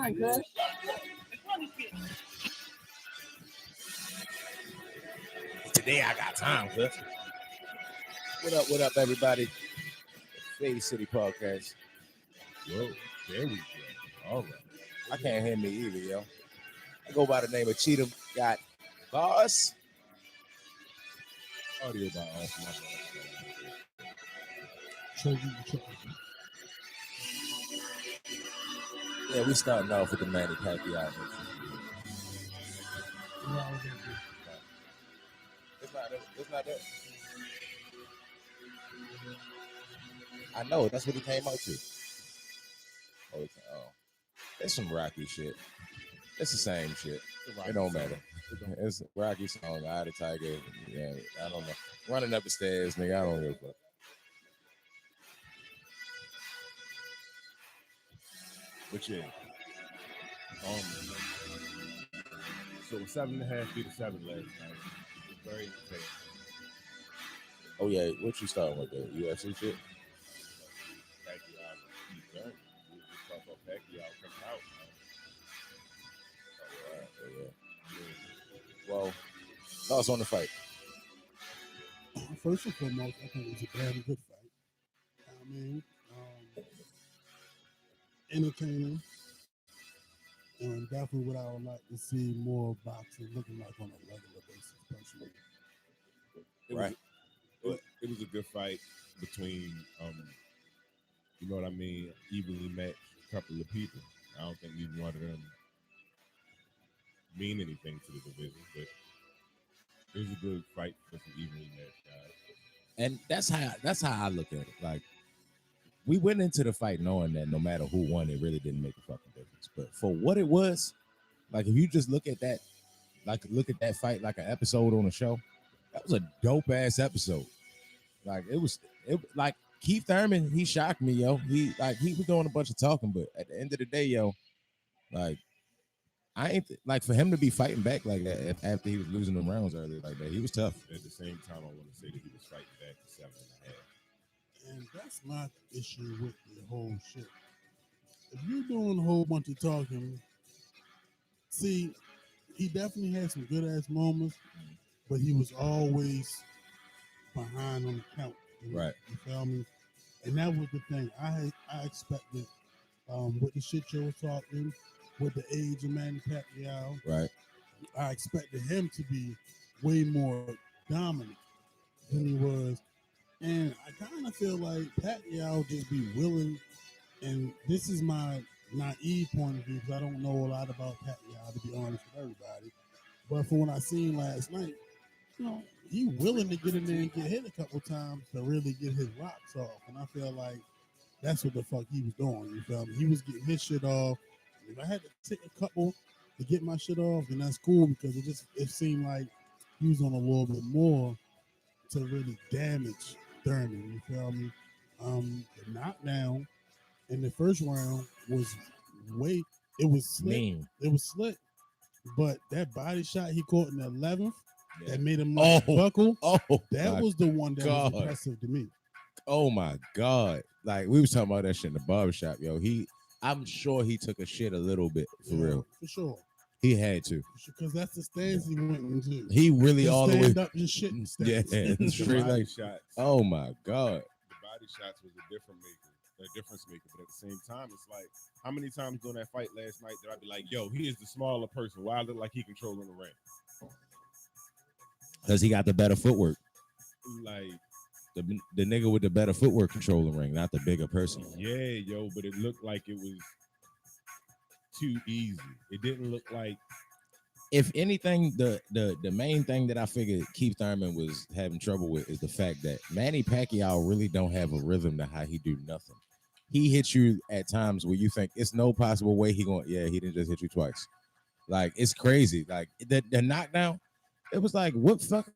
time, cuz. Today I got time, cuz. What up, everybody? Shady City Podcast. Whoa, there we go. All right. I can't hear me either, yo. I go by the name of Cheatham. Got Boss. Audio by off my Yeah, we starting off with the Manny Pacquiao. It's not it. I know, that's what he came out to. Oh, it's some Rocky shit. It's the same shit. It don't matter. It's a Rocky song, Eye of the Tiger. Yeah, I don't know. Running up the stairs, nigga. I don't give a fuck. But yeah. So 7.5 feet to 7 last night. It's very entertaining. Oh yeah, what you starting with, the UFC shit? Pacquiao, he's done. We talk about Pacquiao coming out, man. Yeah. Well, thoughts on the fight? First and foremost, I think it was a damn good fight. I mean, entertaining, and definitely what I would like to see more boxing looking like on a regular basis, personally. It was a good fight between, you know what I mean, evenly matched couple of people. I don't think neither one of them mean anything to the division, but it was a good fight for some evenly matched guys. And that's how I look at it. Like, we went into the fight knowing that no matter who won, it really didn't make a fucking difference. But for what it was, like if you just look at that fight like an episode on a show, that was a dope ass episode. Like it was like Keith Thurman, he shocked me, yo. He was doing a bunch of talking, but at the end of the day, yo, like I ain't like for him to be fighting back like that after he was losing them rounds earlier like that. He was tough. At the same time, I want to say that he was fighting back to 7.5. And that's my issue with the whole shit. If you're doing a whole bunch of talking, see, he definitely had some good ass moments, but he was always behind on the count. Right. You feel me? And that was the thing. I expected with the shit you were talking, with the age of Manny Pacquiao, Right. I expected him to be way more dominant than he was. And I kind of feel like Pacquiao just be willing, and this is my naive point of view because I don't know a lot about Pacquiao, to be honest with everybody. But from what I seen last night, you know, he willing to get in there and get hit a couple times to really get his rocks off. And I feel like that's what the fuck he was doing. You feel me? He was getting his shit off. If I had to take a couple to get my shit off, then that's cool because it seemed like he was on a little bit more to really damage Thurman. You feel me? The knockdown in the first round was it was slick. Mean. It was slick. But that body shot he caught in the 11th that made him buckle. That was the one that was impressive to me. Oh my God. Like we was talking about that shit in the barbershop, yo. I'm sure he took a shit a little bit for real. For sure. He had to. Because that's the stance he went into. He really just all the way up and shit. Yeah, straight like shots. Oh my God. The body shots was a difference maker, but at the same time, it's like how many times during that fight last night did I be like, yo, he is the smaller person. Why look like he controlling the ring? Because he got the better footwork. Like the nigga with the better footwork controlling the ring, not the bigger person. Yeah, yo, but it looked like it was too easy. It didn't look like. If anything, the main thing that I figured Keith Thurman was having trouble with is the fact that Manny Pacquiao really don't have a rhythm to how he do nothing. He hits you at times where you think it's no possible way he didn't just hit you twice. Like it's crazy. Like the knockdown, it was like what fuck.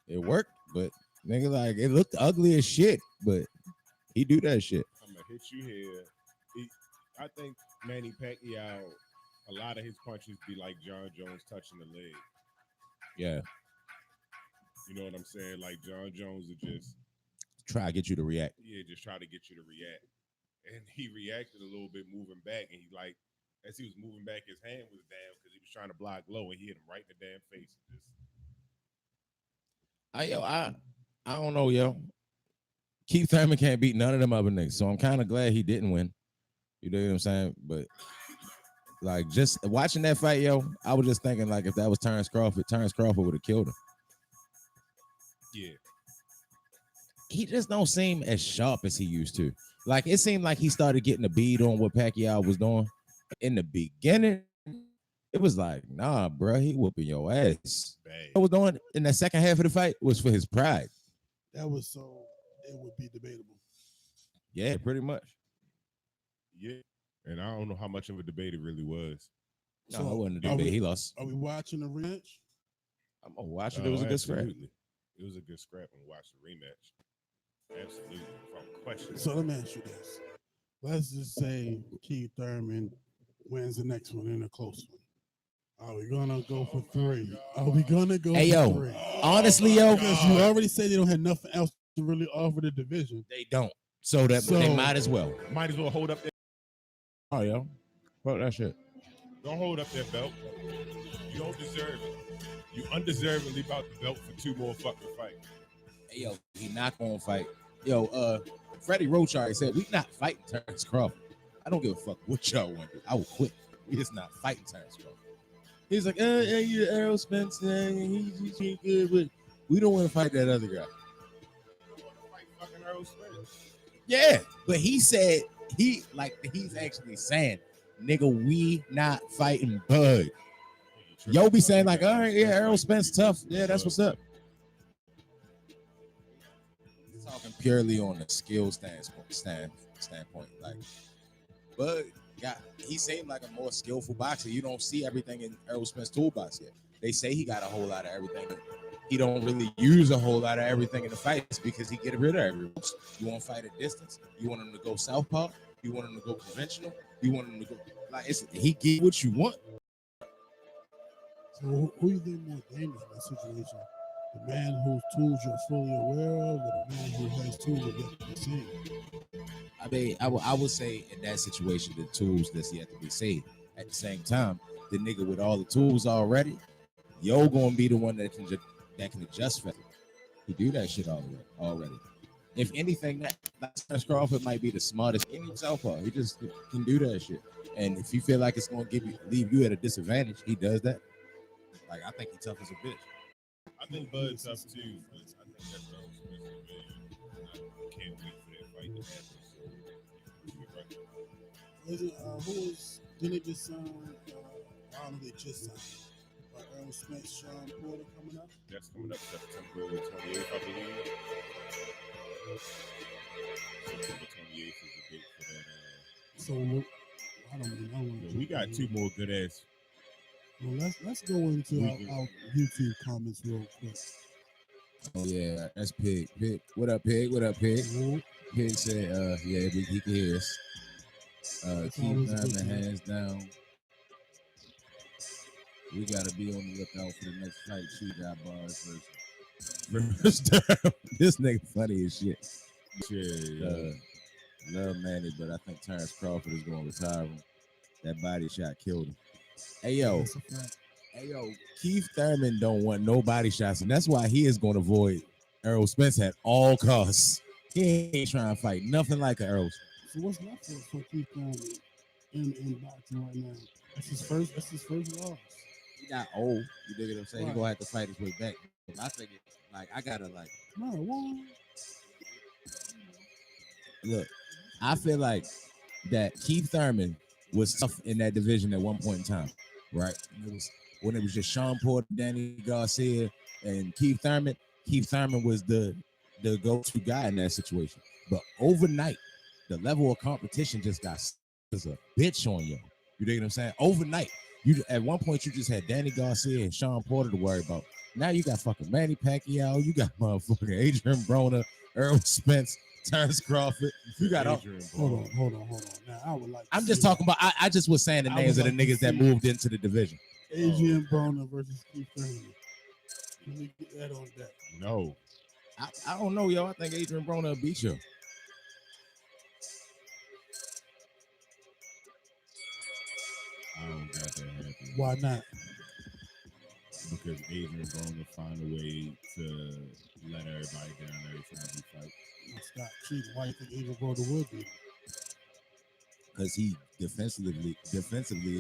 It worked, but nigga, like it looked ugly as shit, but he do that shit. I'm gonna hit you here. I think Manny Pacquiao, a lot of his punches be like John Jones touching the leg. Yeah. You know what I'm saying? Like John Jones would just try to get you to react. Yeah, just try to get you to react. and he reacted a little bit moving back, and he like as he was moving back, his hand was down because he was trying to block low, and he hit him right in the damn face. Just I don't know, yo. Keith Thurman can't beat none of them other niggas, so I'm kind of glad he didn't win. You know what I'm saying? But like just watching that fight, yo, I was just thinking like if that was Terrence Crawford would have killed him. yeah, He just don't seem as sharp as he used to. Like it seemed like he started getting a bead on what Pacquiao was doing. In the beginning, it was like, nah, bro, he whooping your ass. bad. What was doing in that second half of the fight was for his pride. That was so it would be debatable. Yeah, pretty much. Yeah, and I don't know how much of a debate it really was. No, So, I wasn't a are debate. we- He lost. Are we watching the rematch? I'm gonna watch it. It was a good scrap. Absolutely. It was a good scrap and watch the rematch. Absolutely, without question. So let me ask you this. Let's just say Keith Thurman wins the next one in a close one. Are we gonna go for three? Are we gonna go Hey, for yo, three? honestly, yo, Because you already said they don't have nothing else to really offer the division. they don't. So that So- they might as well. Might as well hold up that. Oh, yo, fuck that shit. Don't hold up that belt. You don't deserve it. You undeservedly about the belt for 2 more fucking fights. Hey, yo, he not gonna fight. Yo, Freddie Roach already said we not fighting Terrence Crawford. I don't give a fuck what y'all want to do. I will quit. We just not fighting Terrence Crawford. He's like, you Errol Spence, he's good, but we don't want to fight that other guy. You want to fight fucking Earl Spence? Yeah, but he said he's actually saying, nigga, we not fighting Bud. Yo be saying like, all right, yeah, Errol Spence tough. Yeah, that's what's up. He's talking purely on the skill standpoint. Like, Bud he seemed like a more skillful boxer. You don't see everything in Errol Spence's toolbox yet. They say he got a whole lot of everything. He don't really use a whole lot of everything in the fights because he get rid of everyone. You want to fight at distance. You want him to go southpaw. You want him to go conventional. You want him to go like he get what you want. So who you think more dangerous in that situation? The man whose tools you're fully aware of, or the man who has tools that yet to be seen? I mean, I would say in that situation, the tools that's yet to be seen. At the same time, the nigga with all the tools already, yo gonna be the one that can adjust for it. He do that shit already. If anything, that Crawford might be the smartest in southpaw. He just can do that shit. And if you feel like it's gonna leave you at a disadvantage, he does that. Like I think he's tough as a bitch. I think Bud's tough too, but I think that's Earl Spence, man. I can't wait for that fight to happen. Didn't it just sign? I don't know, they just signed. Earl Spence, Sean Porter coming up. That's coming up September 28th, I believe. September 28th is the date for that. So I don't know. We got 2 more good ass. Well, let's go into our YouTube comments real quick. Oh yeah, that's Pig. Pig, what up, Pig? What up, Pig? Pig said, yeah, he can hear us. Keep Thurman hands down. We gotta be on the lookout for the next fight. She got bars versus this nigga funny as shit. Yeah. Love Manny, but I think Terrence Crawford is gonna retire him. That body shot killed him. Hey yo, Keith Thurman don't want no body shots, and that's why he is gonna avoid Errol Spence at all costs. He ain't trying to fight nothing like an Errol Spence. So what's left for Keith Thurman in boxing right now? That's his first loss. He not old. You dig what I'm saying? Right. He gonna have to fight his way back. I think I gotta look. I feel like that Keith Thurman was tough in that division at one point in time, right? When it was just Sean Porter, Danny Garcia, and Keith Thurman. Keith Thurman was the go-to guy in that situation. But overnight, the level of competition just got as a bitch on you. You dig what I'm saying? Overnight, at one point you just had Danny Garcia and Sean Porter to worry about. Now you got fucking Manny Pacquiao, you got motherfucking Adrian Broner, Errol Spence, Terrence Crawford. You got all. Hold on. Now I would like. I'm just talking about. I just was saying the names of the niggas that moved into the division. Adrian Broner versus Keith Thurman. Let me get that on deck. No. I don't know, yo. I think Adrian Broner beat you. got that happening. Why not? Because Adrian Broner find a way to let everybody down every time he fights. Stop cheating. Why you think Adrian Broner would be? Because he defensively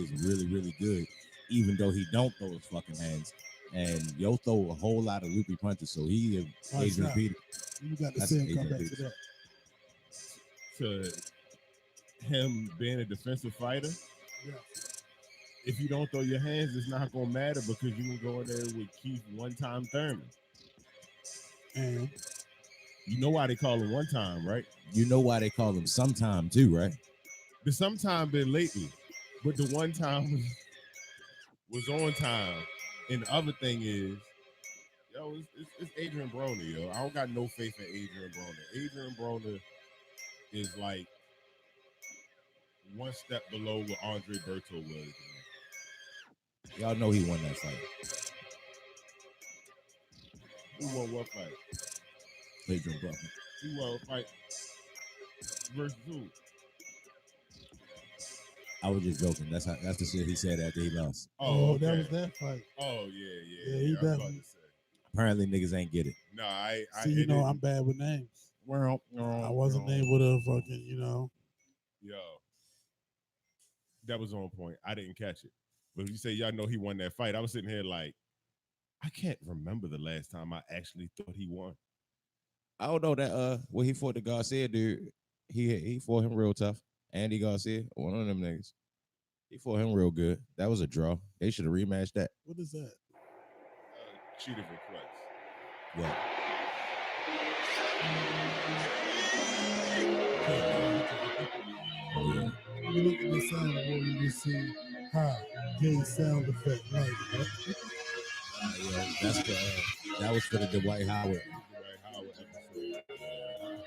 is really, really good, even though he don't throw his fucking hands. And Yo throw a whole lot of loopy punches, so he Adrian Peter. You got to That's see him Adrian come back Peterson. to that. To him being a defensive fighter, Yeah. if you don't throw your hands, it's not gonna matter because you can go in there with Keith one-time Thurman. And you know why they call him one time, right? You know why they call him sometime too, right? The sometime been lately, but the one time was on time. And the other thing is, yo, it's Adrian Broner, yo. I don't got no faith in Adrian Broner. Adrian Broner is like one step below what Andre Berto was. Y'all know he won that fight. Who won what fight? Adrian Broner. Who won a fight versus who? I was just joking. That's the shit he said after he lost. oh, okay. that was that fight. Oh yeah. Yeah, he I was about definitely- to say. Apparently, niggas ain't get it. No, I See, you know, I'm bad with names. I wasn't able to fucking, Yo, that was on point. I didn't catch it. But if you say y'all know he won that fight, I was sitting here like, I can't remember the last time I actually thought he won. I don't know that when he fought the Garcia dude, he fought him real tough. Andy Garcia, one of them niggas. He fought him real good. That was a draw. They should have rematched that. What is that? Cheated request. Yeah. Oh yeah. You look at the soundboard and you see how gay sound effect like that. Yo, that's the that was for the Dwight Howard. Dwight Howard episode.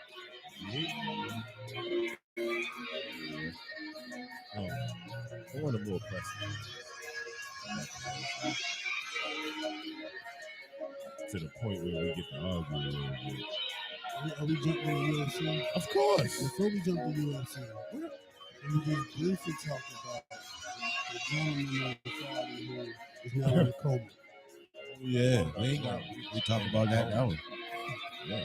Oh, I want a more pressing. To the point where we get to argue a little bit. Are we jumping to UFC? Of course. Before we jump to UFC, we just briefly talk about the gentleman on Friday who is now in a coma. Yeah, we talk about that now. Yeah.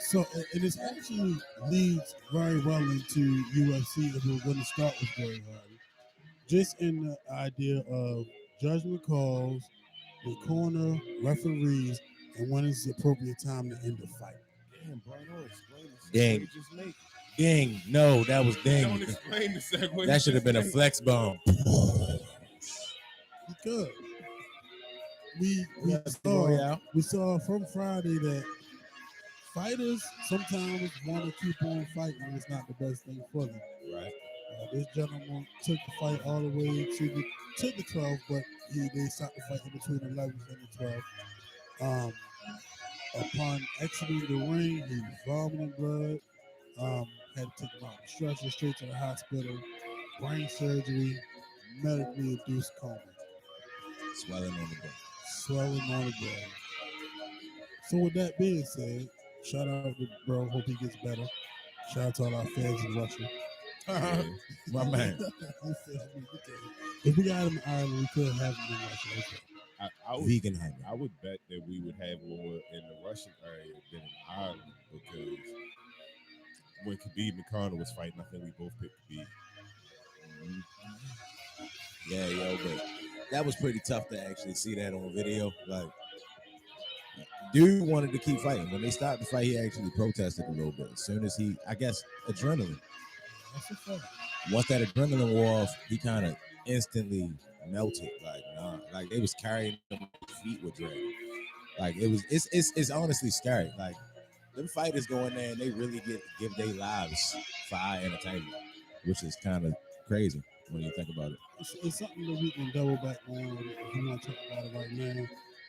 So, and this actually leads very well into UFC if we're going to start with Gary Hardy. Just in the idea of judgment calls, the corner, referees, and when is the appropriate time to end the fight. Damn, bro, don't explain the segue Dang. you just make. Ding. No, that was ding. Don't explain the segue. That should have been a flex bomb. Because we Royale. saw from Friday that fighters sometimes want to keep on fighting. It's not the best thing for them. Right. This gentleman took the fight all the way to the 12, but they stopped the fight in between the 11th and the 12th. Upon exiting the ring, he was vomiting blood. Had to take him out the stretcher straight to the hospital. Brain surgery, medically induced coma. Swelling on the brain. Swelling on the brain. So with that being said, shout out to bro. Hope he gets better. Shout out to all our fans in Russia. My man. If we got him in Ireland, we could have him in Russia. Vegan honey. I would bet that we would have more in the Russian area than in Ireland because when Khabib and Conor was fighting, I think we both picked Khabib. Yeah, yo, but that was pretty tough to actually see that on video. Like, dude wanted to keep fighting. When they stopped the fight, he actually protested a little bit. As soon as I guess, adrenaline. That's a fact. Once that adrenaline wore off, he kind of instantly melted. Like, nah, like they was carrying him, his feet were dragging. Like it's honestly scary. Like them fighters go in there and they really give their lives for our entertainment, which is kind of crazy when you think about it. It's something that we can double back on if you want to talk about it right now.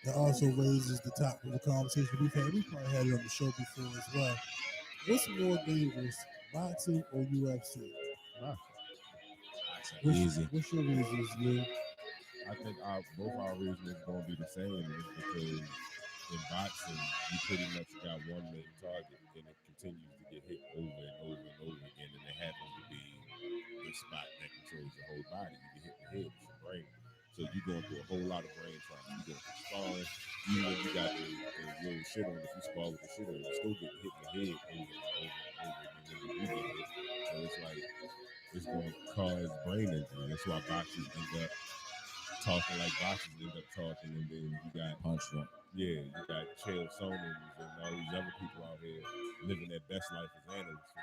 It also raises the topic of the conversation we've had. We probably had it on the show before as well. What's more dangerous, boxing or UFC? Easy. What's your reasons, Lou? I think both our reasons are going to be the same is because in boxing, you pretty much got one main target and it continues to get hit over and over and over again, and it happens to be the spot that controls your whole body. You get hit in the head with your brain. So you going through a whole lot of brain trauma. You going through sparring, even when you got the little shit on, if you spar with the shit on, you still get hit in the head over and over and over again when you do get hit. So it's like it's going to cause brain injury. That's why boxers end up talking like boxers end up talking, and then you got Punch drunk. yeah, you got Chael Sonens and all these other people out here living their best life as analysts for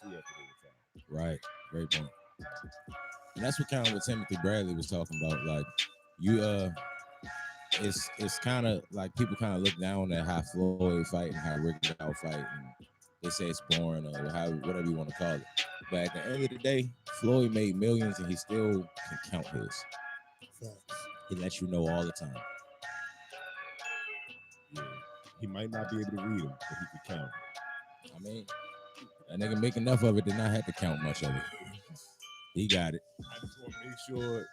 the UFC after they retire. Right. Great point. And that's what kind of what Timothy Bradley was talking about. Like you it's kind of like people kind of look down at how Floyd fight and how Rick Dow fight, and they say it's boring or how whatever you want to call it. But at the end of the day, Floyd made millions and he still can count his. Facts. He lets you know all the time. Yeah, he might not be able to read them, but he can count. I mean, that nigga make enough of it to not have to count much of it. He got it. I just want to make sure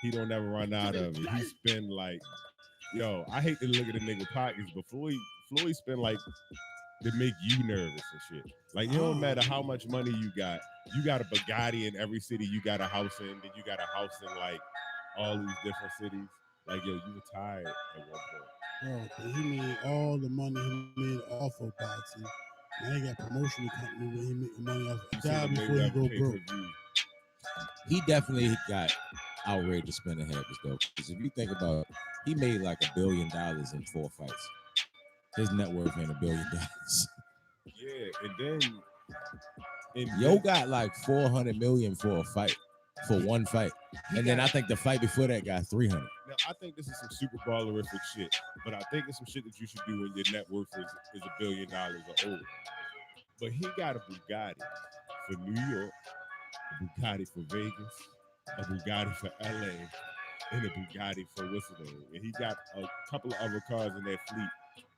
he don't ever run out of it. He spend like, yo, I hate to look at the nigga pockets, but Floyd spend like to make you nervous and shit. Like it don't matter how much money you got a Bugatti in every city you got a house in, then you got a house in like all these different cities. Like yo, you retired at one point. Bro, but he made all the money he made off of boxing. Now he got promotional company where he make money off You of see job the before he Mayweather go broke. pay-per-view. He definitely got outrageous spending habits though. Because if you think about it, he made like $1 billion in 4 fights. His net worth ain't $1 billion. Yeah, and then Yo got like 400 million for a fight, for one fight. And then I think the fight before that got 300. Now I think this is some super ballerific shit, but I think it's some shit that you should do when your net worth is $1 billion or over. But he got a Bugatti for New York, a Bugatti for Vegas, a Bugatti for LA, and a Bugatti for Whistler. And he got a couple of other cars in that fleet,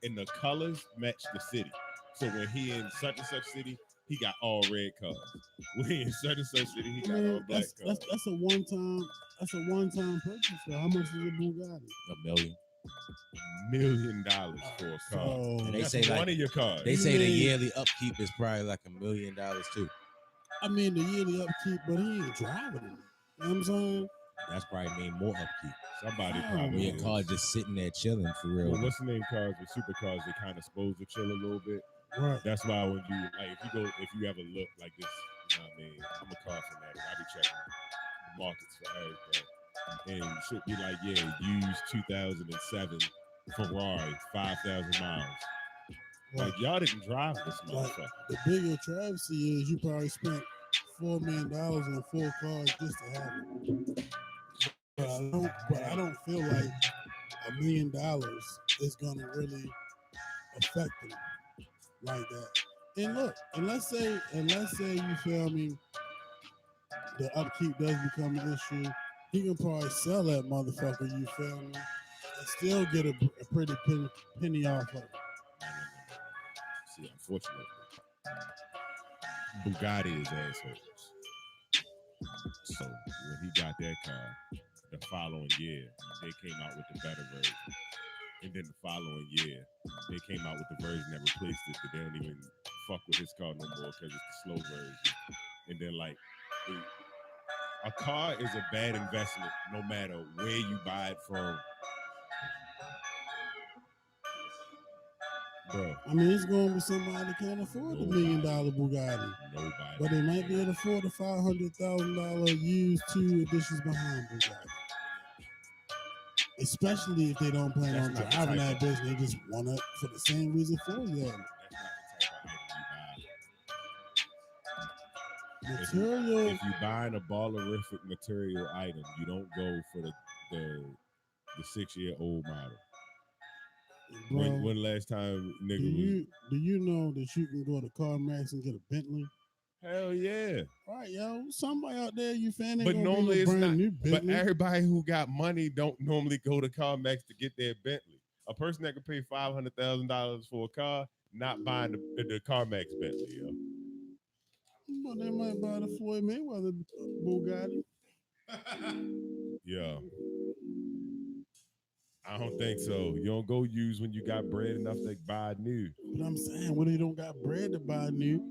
and the colors match the city. So when he in such and such city, he got all red cars. When he in such and such city, he got all black cars. That's a one time purchase. So how much is a Bugatti? $1 million. $1 million for a car. So And they That's say one like of your cars. they say the yearly upkeep is probably like $1 million too. I mean the yearly upkeep, but he ain't driving it. You know what I'm saying? That's probably mean more upkeep. Somebody Oh, When probably your car just sitting there chilling for real. Well, what's the name cars with supercars? They kind of supposed to chill a little bit. Right. That's why when you like, if you ever look like this, you know what I mean. I'm a car fanatic. I be checking the markets for everything, and should be like, yeah, used 2007 Ferrari, 5,000 miles. Right. Like y'all didn't drive this Like, motherfucker. the bigger travesty is you probably spent $4 million on 4 cars just to have it. But I don't feel like $1 million is gonna really affect him like that. And look, and let's say you feel me, the upkeep does become an issue. He can probably sell that motherfucker. You feel me? And still get a pretty penny off of it. See, unfortunately, Bugatti is assholes. So when he got that car, the following year they came out with the better version, and then the following year they came out with the version that replaced it. That they don't even fuck with his car no more because it's the slow version. And then like, a car is a bad investment no matter where you buy it from. Bro, I mean, it's going to be somebody that can't afford the $1 million Bugatti, nobody. but they might be able to afford a $500,000 used 2 editions behind Bugatti. Especially if they don't plan That's on not the driving type that bitch, they just want it for the same reason for you. That's not the type of item you buy. Material. If you buying a ballerific material item, you don't go for the 6-year-old model. Bro, When last time nigga do you know that you can go to CarMax and get a Bentley? hell yeah. All right, yo, somebody out there, you fan ain't But gonna normally be it's no brand not. new But Bentley. everybody who got money don't normally go to CarMax to get their Bentley. A person that can pay $500,000 for a car, not buying the CarMax Bentley, yo. But they might buy the Floyd Mayweather Bugatti. Yeah. I don't think so. You don't go use when you got bread enough to buy new. But I'm saying, when they don't got bread to buy new,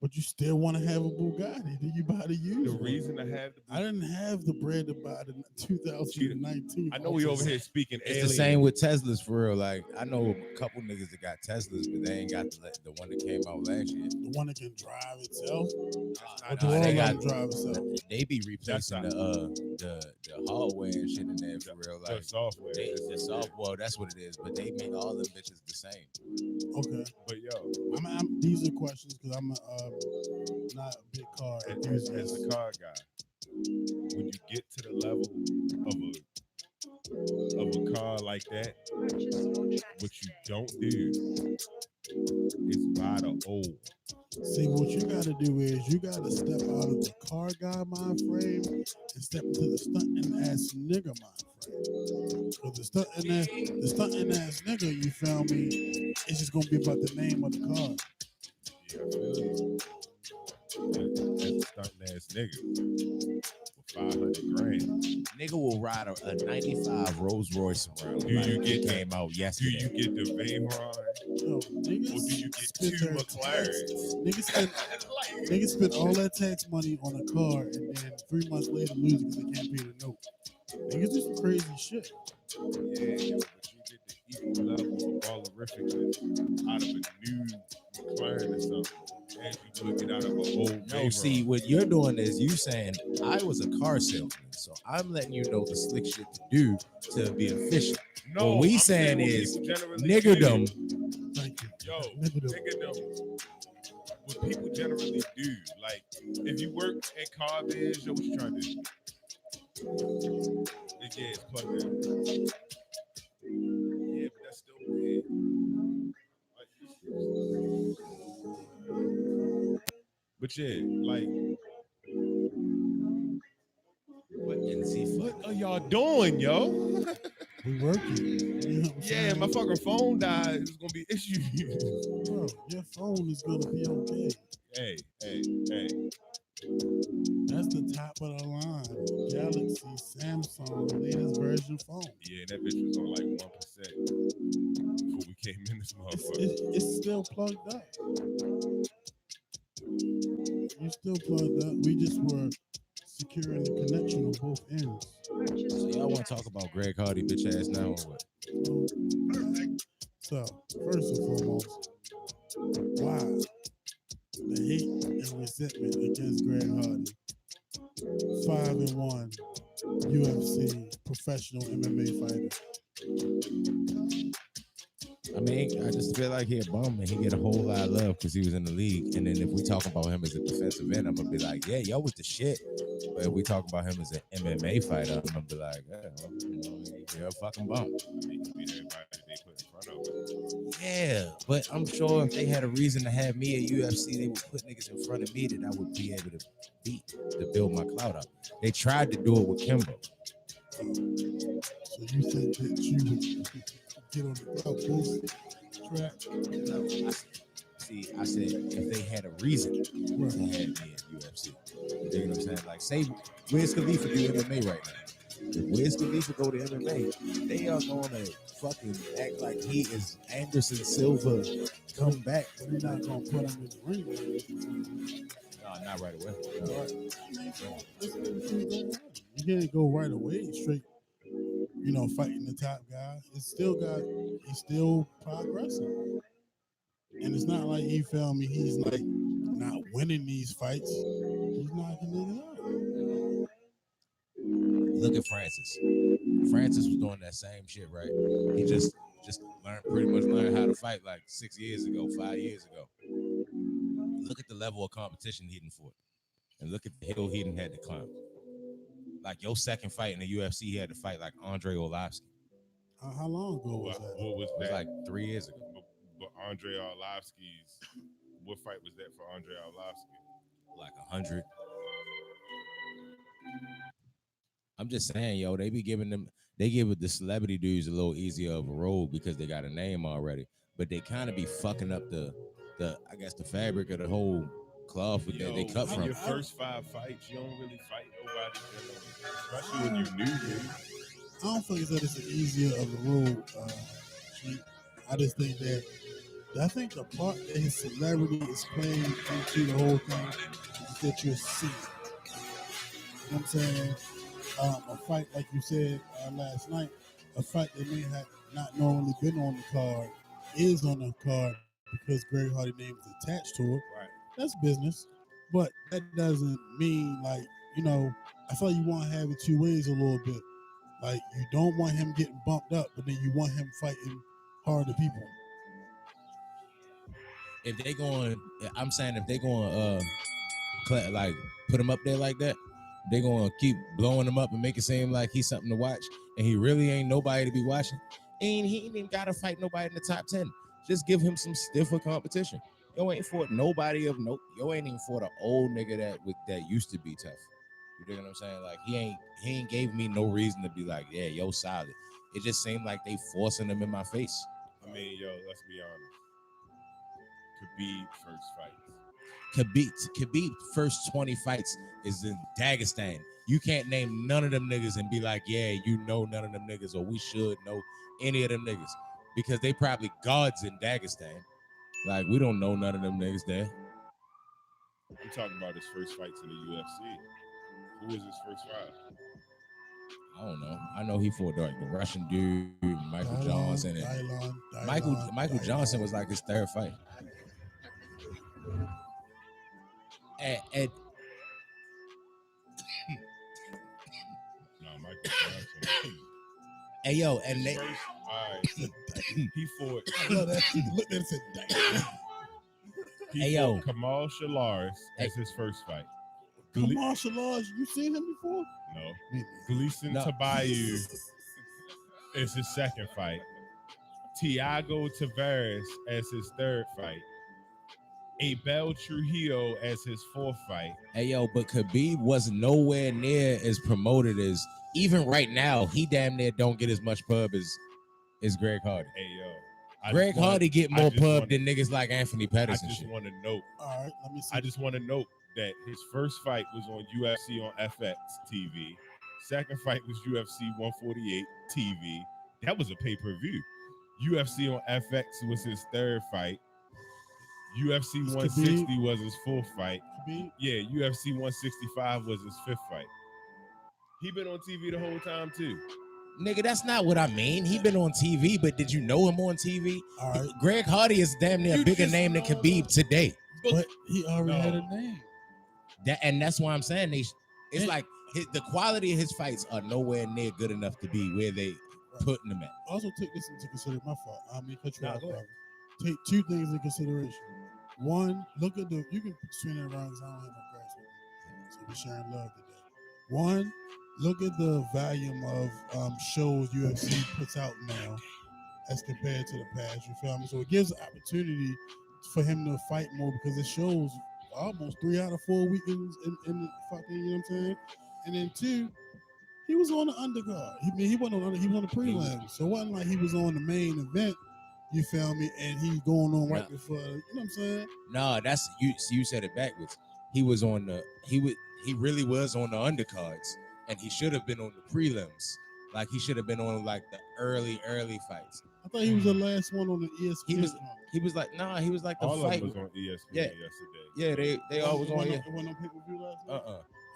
But you still want to have a Bugatti? Do you buy the used The one? reason I have I didn't have the bread to buy the 2019. I know we over here speaking It's alien. the same with Teslas for real. Like I know a couple niggas that got Teslas, but they ain't got the one that came out last year. The one that can drive itself. Or Not do Nah, all they of got them drive itself? they be replacing the hardware and shit in there for real. the Like software. the software, that's what it is. But they make all them bitches the same. Okay. But yo, these are questions because I'm not a big car as enthusiast. a car guy, when you get to the level of a car like that, what you don't do is buy the old. See, what you got to do is you got to step out of the car guy mind frame and step into the stunting ass nigga mind frame. Because the stunting ass nigga, you feel me, it's just going to be about the name of the car. Yeah, I feel you. As a stunting ass nigga with 500 grand. Nigga will ride a 95 Rolls Royce around. Do you get came out Do yesterday? you get the Veyron? Yo, niggas Or do you get spend two their McLarens? Niggas spend all that tax money on a car and then 3 months later lose it because they can't pay the note. Niggas do some crazy shit. Yeah, yo, but you get the equal level of ballerificness out of a new McLaren or something as you would get out of an old No, Veyron. see, what you're doing is you saying I was a car salesman, so I'm letting you know the slick shit to do to be efficient. No, what we I'm saying what is people generally niggerdom. do. Thank you. Yo, Niggerdom. niggerdom. What people generally do, like if you work at car biz, yo, what you trying to do? Yeah, it's plugged in. Yeah, but that's still big. But yeah, like, what are y'all doing, yo? We working. You know what I'm Yeah, saying? my fucking phone died. It's gonna be issues. Bro, your phone is gonna be okay. Hey. That's the top of the line. Galaxy, Samsung, latest version phone. Yeah, that bitch was on like 1% before we came in this motherfucker. It's still plugged up. You still plugged up. We just were securing the connection on both ends. So y'all want to talk about Greg Hardy bitch ass now or what? So, first and foremost, why the hate and resentment against Greg Hardy? 5-1 UFC professional MMA fighter. I mean, I just feel like he a bum and he get a whole lot of love because he was in the league. And then if we talk about him as a defensive end, I'm gonna be like, yeah, yo was the shit. But if we talk about him as an MMA fighter, I'm gonna be like, yeah, well, you're a fucking bum. I mean, he beat everybody that they put in front of him. Yeah, but I'm sure if they had a reason to have me at UFC, they would put niggas in front of me that I would be able to beat to build my clout up. They tried to do it with Kimbo. So you think that you would get on the clout boost track? See, I said if they had a reason to have me at UFC, you know what I'm saying? Like, say Wiz Khalifa do MMA right now. If Wiz Khalifa go to MMA, they are going to fucking act like he is Anderson Silva come back. They're not going to put him in the ring. No, not right away. You can't go right away straight, fighting the top guy. He's still progressing. And it's not like he's like not winning these fights. He's knocking niggas out. Look at Francis. Francis was doing that same shit, right? He just pretty much learned how to fight like 6 years ago, 5 years ago. Look at the level of competition he didn't fought. And look at the hill he didn't had to climb. Like your second fight in the UFC, he had to fight like Andre Arlovski. How long ago was that? What was that? It was like 3 years ago. But Andre Arlovski's, what fight was that for Andre Arlovski? Like 100. I'm just saying, yo, they give the celebrity dudes a little easier of a road because they got a name already. But they kind of be fucking up the I guess the fabric of the whole cloth that they cut from. Your first 5 fights, you don't really fight nobody, especially when you're new, dude. I don't think that it's an easier of a road. I just think that I think the part that his celebrity is playing into the whole thing is that you're seeing. You know what I'm saying? A fight, like you said last night, a fight that may have not normally been on the card is on the card because Greg Hardy name is attached to it. Right. That's business. But that doesn't mean, like, I feel like you want to have it two ways a little bit. Like, you don't want him getting bumped up, but then you want him fighting harder people. If they going, I'm saying if they going, like put him up there like that, they gonna keep blowing him up and make it seem like he's something to watch, and he really ain't nobody to be watching. He ain't even gotta fight nobody in the top 10. Just give him some stiffer competition. Yo ain't for nobody of note. Yo ain't even for the old nigga that used to be tough. You dig what I'm saying? Like he ain't gave me no reason to be like, yeah, yo solid. It just seemed like they forcing him in my face. I mean, yo, let's be honest. Khabib first fights. Khabib first 20 fights is in Dagestan. You can't name none of them niggas and be like, yeah, you know none of them niggas, or we should know any of them niggas, because they probably gods in Dagestan. Like, we don't know none of them niggas there. I'm talking about his first fights in the UFC. Who was his first fight? I don't know. I know he fought like the Russian dude, Michael Johnson, and Michael Johnson was like his third fight. And No, Michael Johnson. hey yo, and His they first, all right. He fought. I love that. He looked at it and said, damn. He Hey, yo. fought Kamal Shalaris as his first fight. Martial arts, you seen him before? No. Gleason No. Tabayu is his second fight. Tiago Tavares as his third fight. Abel Trujillo as his fourth fight. Hey yo, but Khabib was nowhere near as promoted as, even right now, he damn near don't get as much pub as Greg Hardy. Hey yo, Greg Hardy get more pub than niggas like Anthony Pettis I and just shit. want to note. All right, let me see. I just want to note that his first fight was on UFC on FX TV. Second fight was UFC 148 TV. That was a pay-per-view. UFC on FX was his third fight. UFC 160 was his fourth fight. Khabib? Yeah, UFC 165 was his fifth fight. He been on TV the whole time too. Nigga, that's not what I mean. He been on TV, but did you know him on TV? All right. Greg Hardy is damn near a You bigger just name than know Khabib today. But he already had No. a name. And that's why I'm saying it's And- like the quality of his fights are nowhere near good enough to be where they putting him at. Also, take this into consideration. My fault. I mean, cut you Nah, off, go ahead. brother. Take two things into consideration. One, look at you can swing it around because I don't have no grass with me. So we're sharing love today. One, look at the volume of shows UFC puts out now as compared to the past. You feel me? So it gives an opportunity for him to fight more because it shows almost 3 out of 4 weekends in fucking, you know what I'm saying? And then two, he was on the undercard. He wasn't on he was on the prelim. So it wasn't like he was on the main event. You feel me? And he's going on right before, you know what I'm saying? No, that's you said it backwards. He was on the he really was on the undercards, and he should have been on the prelims. Like he should have been on like the early fights. I thought he was the last one on the ESPN. He was like, nah, he was like the All fight. of them was on ESPN Yeah. yesterday. Yeah, they all was on. It wasn't on pay-per-view last night?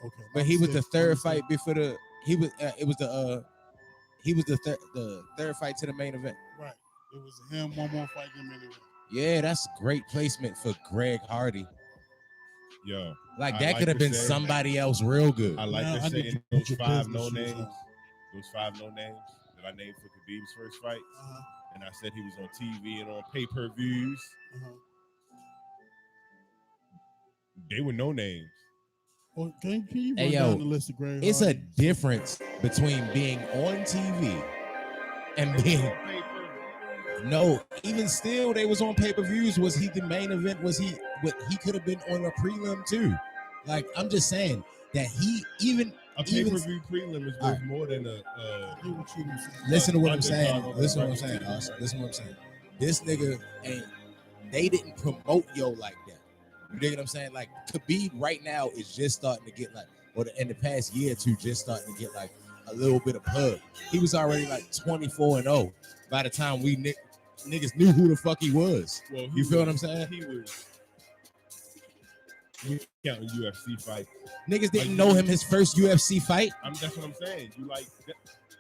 Okay. But he was the third fight before the he was the third fight to the main event. Right. It was him, one more fight in the main event. Yeah, that's great placement for Greg Hardy. Yo, Like I that like could have to been say- somebody else real good. I like Now, to I say need you in to those put your 5 business no shoes names, on. those 5 no names that I named for Khabib's first fight, Uh-huh. and I said he was on TV and on pay-per-views. Uh-huh. They were no names. Well, can you run Hey, down yo, the list of Greg It's a Hardy? difference between being on TV and being no. Even still, they was on pay-per-views. Was he the main event? Was he? What he could have been on a prelim too. Like I'm just saying that he even A pay-per-view prelim is worth more than a. Listen to what I'm undercard saying. on the Listen to what I'm regular saying, TV. Austin. Listen to what I'm saying. This nigga ain't. They didn't promote yo like that. You dig what I'm saying? Like Khabib right now is just starting to get like, or in the past year or two, just starting to get like a little bit of pub. He was already like 24-0 by the time niggas knew who the fuck he was. Well, You feel what I'm saying? He was. We counting UFC fights. Niggas didn't know him his first UFC fight. That's what I'm saying. You like that,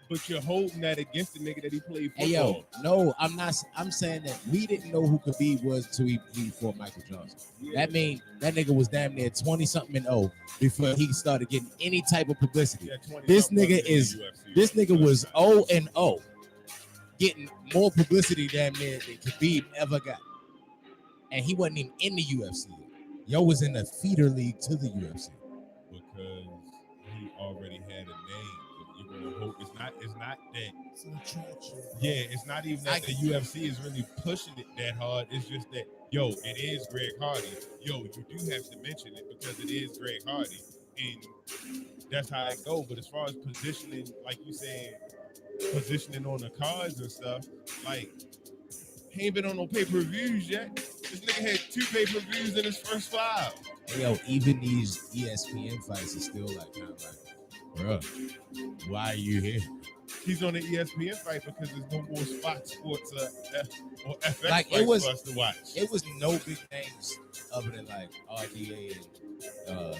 but you're holding that against the nigga that he played football. Hey yo, no, I'm not. I'm saying that we didn't know who Khabib was till he fought Michael Johnson. Yeah. That mean that nigga was damn near 20-something and 0 before he started getting any type of publicity. Yeah, This nigga was 0 and 0, getting more publicity damn near than Khabib ever got, and he wasn't even in the UFC. Yo was in the feeder league to the UFC because he already had a name. You're gonna hope it's not that. It's an attraction. Yeah, it's not even that the UFC is really pushing it that hard. It's just that, yo, it is Greg Hardy. Yo, you do have to mention it because it is Greg Hardy, and that's how it go. But as far as positioning, like you said, positioning on the cards and stuff, like he ain't been on no pay-per-views yet. This nigga had 2 pay-per-views in his first 5. Yo, even these ESPN fights are still like kind of like, bruh, why are you here? He's on the ESPN fight because there's no more Fox Sports or FX Like, fights it was- for us to watch. It was no big names other than like RDA and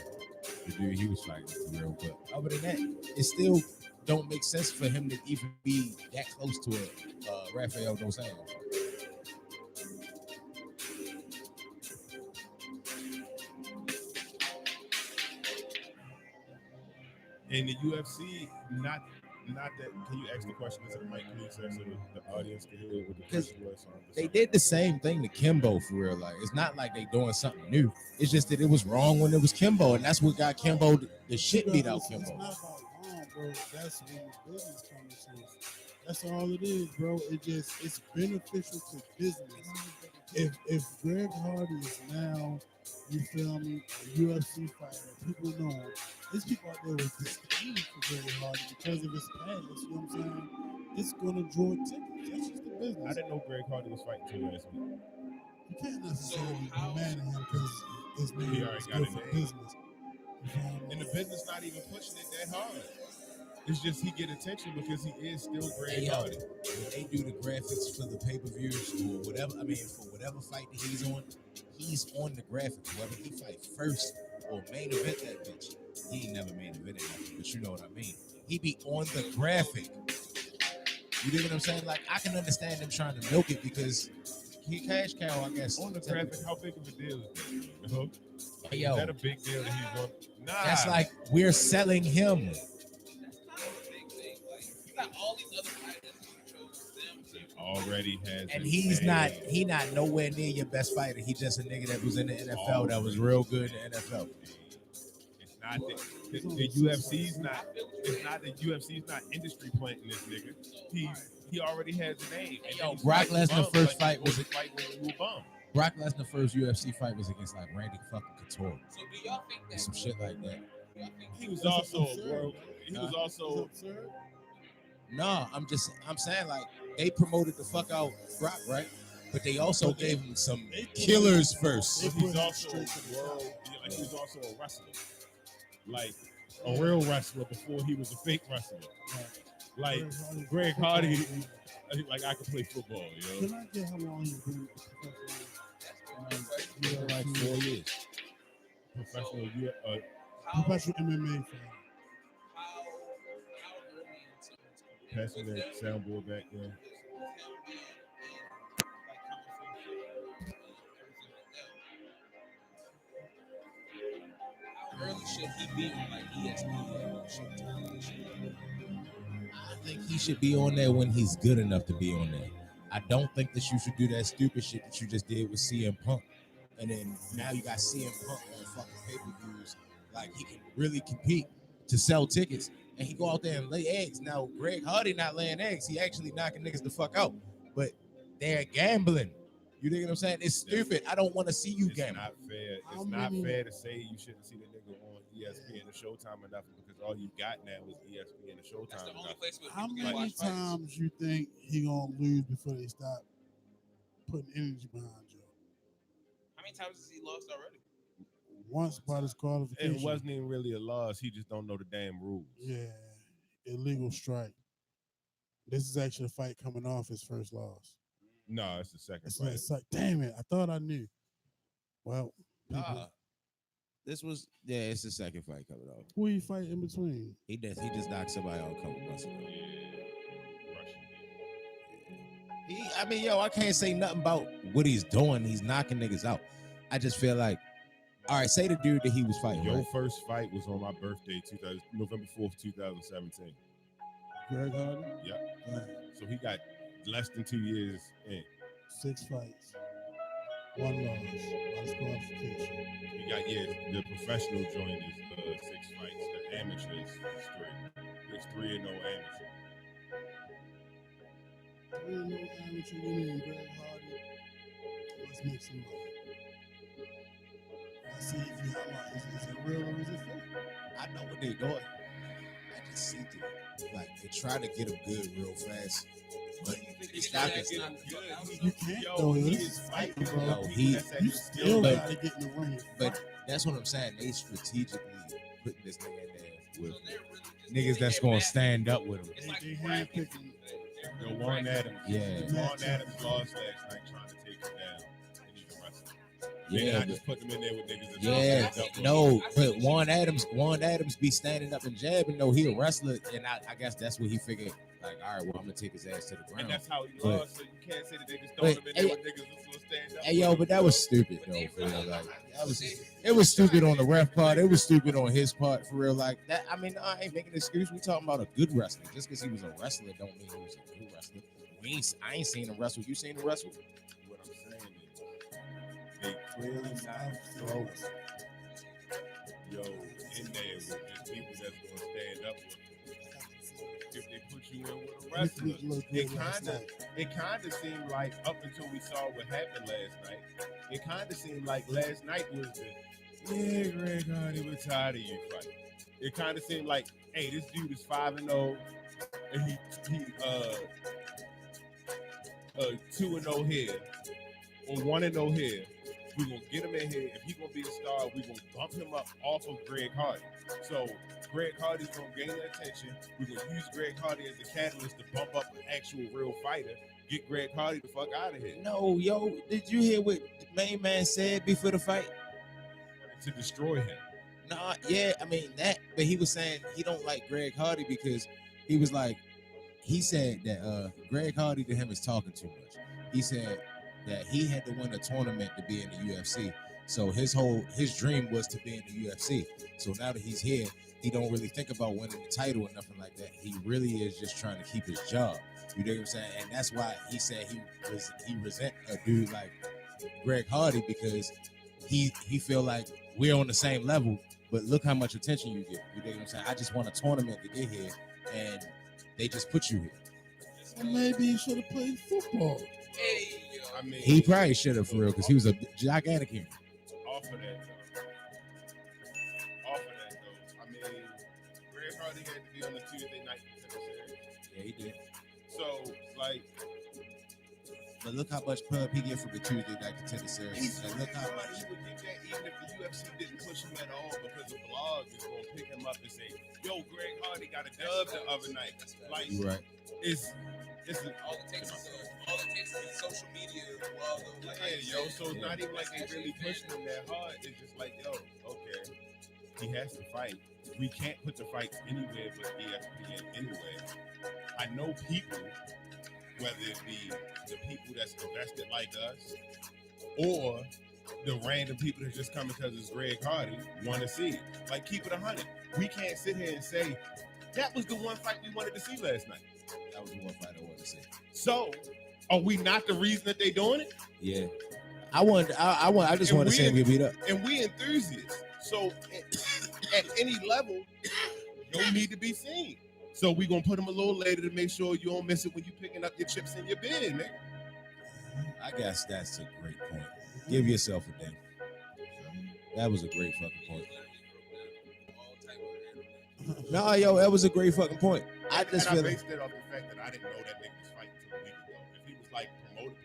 the dude he was fighting for real. But other than that, it still don't make sense for him to even be that close to a Rafael Dos Anjos. In the UFC, not that. Can you ask the question to the mic, please, so the audience can hear what the question was? They did the same thing to Kimbo for real. Like, it's not like they doing something new. It's just that it was wrong when it was Kimbo, and that's what got Kimbo the shit beat out Kimbo. It's not about wrong, bro. That's when the business comes in. That's all it is, bro. It's beneficial to business. If Greg Hardy is now, you feel me, a UFC fighter, people know him. There's people out there with disdain for Greg Hardy because of his past. You know what I'm saying? It's gonna draw tickets. That's just the business. I didn't know Greg Hardy was fighting till last week. You can't necessarily be mad at him because his name He already is got good a for name. business. You feel me? And the business not even pushing it that hard. It's just he get attention because he is still Greg Hey, yo, Hardy. when they do the graphics for the pay-per-views or whatever, I mean, for whatever fight that he's on the graphics. Whether he fight first or main event that bitch, he ain't never main evented nothing, but you know what I mean. He be on the graphic. You dig what I'm saying? Like, I can understand them trying to milk it because he cash cow, I guess. On the graphic, how big of a deal is that? You know? Hey, Is yo, that a big deal that he's on? Nah. that's like we're selling him. Already has, And his he's name. not nowhere near your best fighter. He's just a nigga that was in the NFL that was real good in the NFL. It's not the UFC's not. It's not the UFC's not industry planting this nigga. He already has a name. And Yo, he's Brock fighting Lesnar bums first like fight was a fight when you a bum. Brock Lesnar first UFC fight was against like Randy fucking Couture. So do y'all think And that some shit like that. He was That's also a absurd, world. man. He was also absurd. No, I'm saying like they promoted the fuck out Brock, right? But they also gave him some killers first. They he's put him also straight to the world. top. He was also a wrestler, like a real wrestler before he was a fake wrestler. Like Greg Hardy, like I could play football, yo. Can I get how long you've been professional? Like 4 years. Professional, Professional MMA fighter. how early in someone's career passing that soundboard back there. how early should he be on like ESPN or Showtime and shit? I think he should be on there when he's good enough to be on there. I don't think that you should do that stupid shit that you just did with CM Punk. And then now you got CM Punk on fucking pay-per-views. Like, he can really compete to sell tickets. And he go out there and lay eggs. Now, Greg Hardy not laying eggs. He actually knocking niggas the fuck out. But they're gambling. You know what I'm saying? It's stupid. I don't want to see you It's gamble. not fair. How It's not many- fair to say you shouldn't see the nigga on ESPN and Showtime or nothing because all you got now is ESPN and That's Showtime the and only nothing. place where How people can many watch fights. times you think he gonna lose before they stop putting energy behind you? How many times has he lost already? Once by disqualification. It wasn't even really a loss. He just don't know the damn rules. Yeah, illegal strike. This is actually a fight coming off his first loss. No, it's the second It's fight. not, it's like, damn it, I thought I knew. Well, people, This was it's the second fight coming off. who you fight in between? He just knocked somebody out a couple months ago. I mean, yo, I can't say nothing about what he's doing. He's knocking niggas out. I just feel like, all right, say the dude that he was fighting. Your Right? first fight was on my birthday, November 4th, 2017. Greg Hardy? Yep. Uh, So he got less than 2 years in. 6 fights. 1 loss by disqualification. You got, the professional joint is 6 fights. The amateur is 3. There's 3 and no amateur. 3 and no amateur winning Greg Hardy. Let's make some money. Let's see if you how much. Is it real or is it fake? I know what they doing. I just see through it. Like they try to get him good real fast, but it's not Get gonna. him good. You can't though. he This is is fighting, fighting, bro. No, You still but- gotta get in the ring. and But fight. that's what I'm saying. They strategically putting this nigga in there with So they're really just niggas that's taking gonna it back. stand up with him. It's They- like they bragging. handpicking. Yo, Warren Adams. Yeah. Warren Adams lost last night trying to take him down. And he's a wrestler. Yeah, I just put them in there with niggas that yeah, stand up with no, him. but Warren Adams be standing up and jabbing. No, he a wrestler, and I guess that's what he figured. Like, all right, well, I'm gonna take his ass to the And ground. that's how he But- lost, so you can't say that they just throwing but- him in there with niggas that's gonna stand up. Hey, yo, but that was stupid though. For real, like, it was stupid on the ref part. It was stupid on his part for real. Like that. I mean, I ain't making an excuse. We talking about a good wrestler. Just because he was a wrestler, don't mean he was a good wrestler. I ain't seen him wrestle. You seen him wrestle? What I'm saying is, they clearly not throwing yo in there with just people that's gonna stand up with them. If they put you in with a wrestler, it kind of seemed like up until we saw what happened last night, it kind of seemed like last night was Greg Hardy, we're tired of you fighting. It kind of seemed like, hey, this dude is 5-0, and he 2-0 here, or 1-0 here. We're gonna get him in here. If he's gonna be a star, we're gonna bump him up off of Greg Hardy. So Greg Hardy's gonna gain the attention. We're gonna use Greg Hardy as the catalyst to bump up an actual real fighter. Get Greg Hardy the fuck out of here. No, yo. Did you hear what the main man said before the fight? To destroy him. Nah, yeah, I mean that, but he was saying he don't like Greg Hardy because he was like, he said that Greg Hardy to him is talking too much. He said that he had to win a tournament to be in the UFC. So his dream was to be in the UFC. So now that he's here, he don't really think about winning the title or nothing like that. He really is just trying to keep his job. You know what I'm saying? And that's why he said he resent a dude like Greg Hardy because he feel like we're on the same level, but look how much attention you get. You know what I'm saying? I just won a tournament to get here, and they just put you here. Well, maybe he should have played football. Hey, yo. I mean, He probably should have for real because he was a gigantic human. off of that though. I mean, Greg Hardy had to be on the Tuesday night series. Yeah, he did. So, like, But look how much pub he get from the Tuesday Night Contender Series. And look how much much. he would get that even if the UFC didn't push him at all because the blog is going to pick him up and say, yo, Greg Hardy got a dub the other night. Like, You right. it's All it takes is social media. yo, so it's not even like they really pushing him that hard. It's just like, yo, okay, he has to fight. We can't put the fights anywhere but ESPN anyway. I know people, whether it be the people that's invested like us or the random people that just come because it's Greg Hardy, want to see it. Like, keep it 100. We can't sit here and say, that was the one fight we wanted to see last night. That was the one fight I wanted to say. So, are we not the reason that they doing it? Yeah. I just And want to we- see him get beat up. And we enthusiasts. So, at any level, don't need to be seen. So we gonna put them a little later to make sure you don't miss it when you picking up your chips in your bed, nigga. I guess that's a great point. Give yourself a day. That was a great fucking point. No, yo, that was a great fucking point. I just and feel I like based it off the fact that I didn't know that nigga was fighting until a week ago. If he was like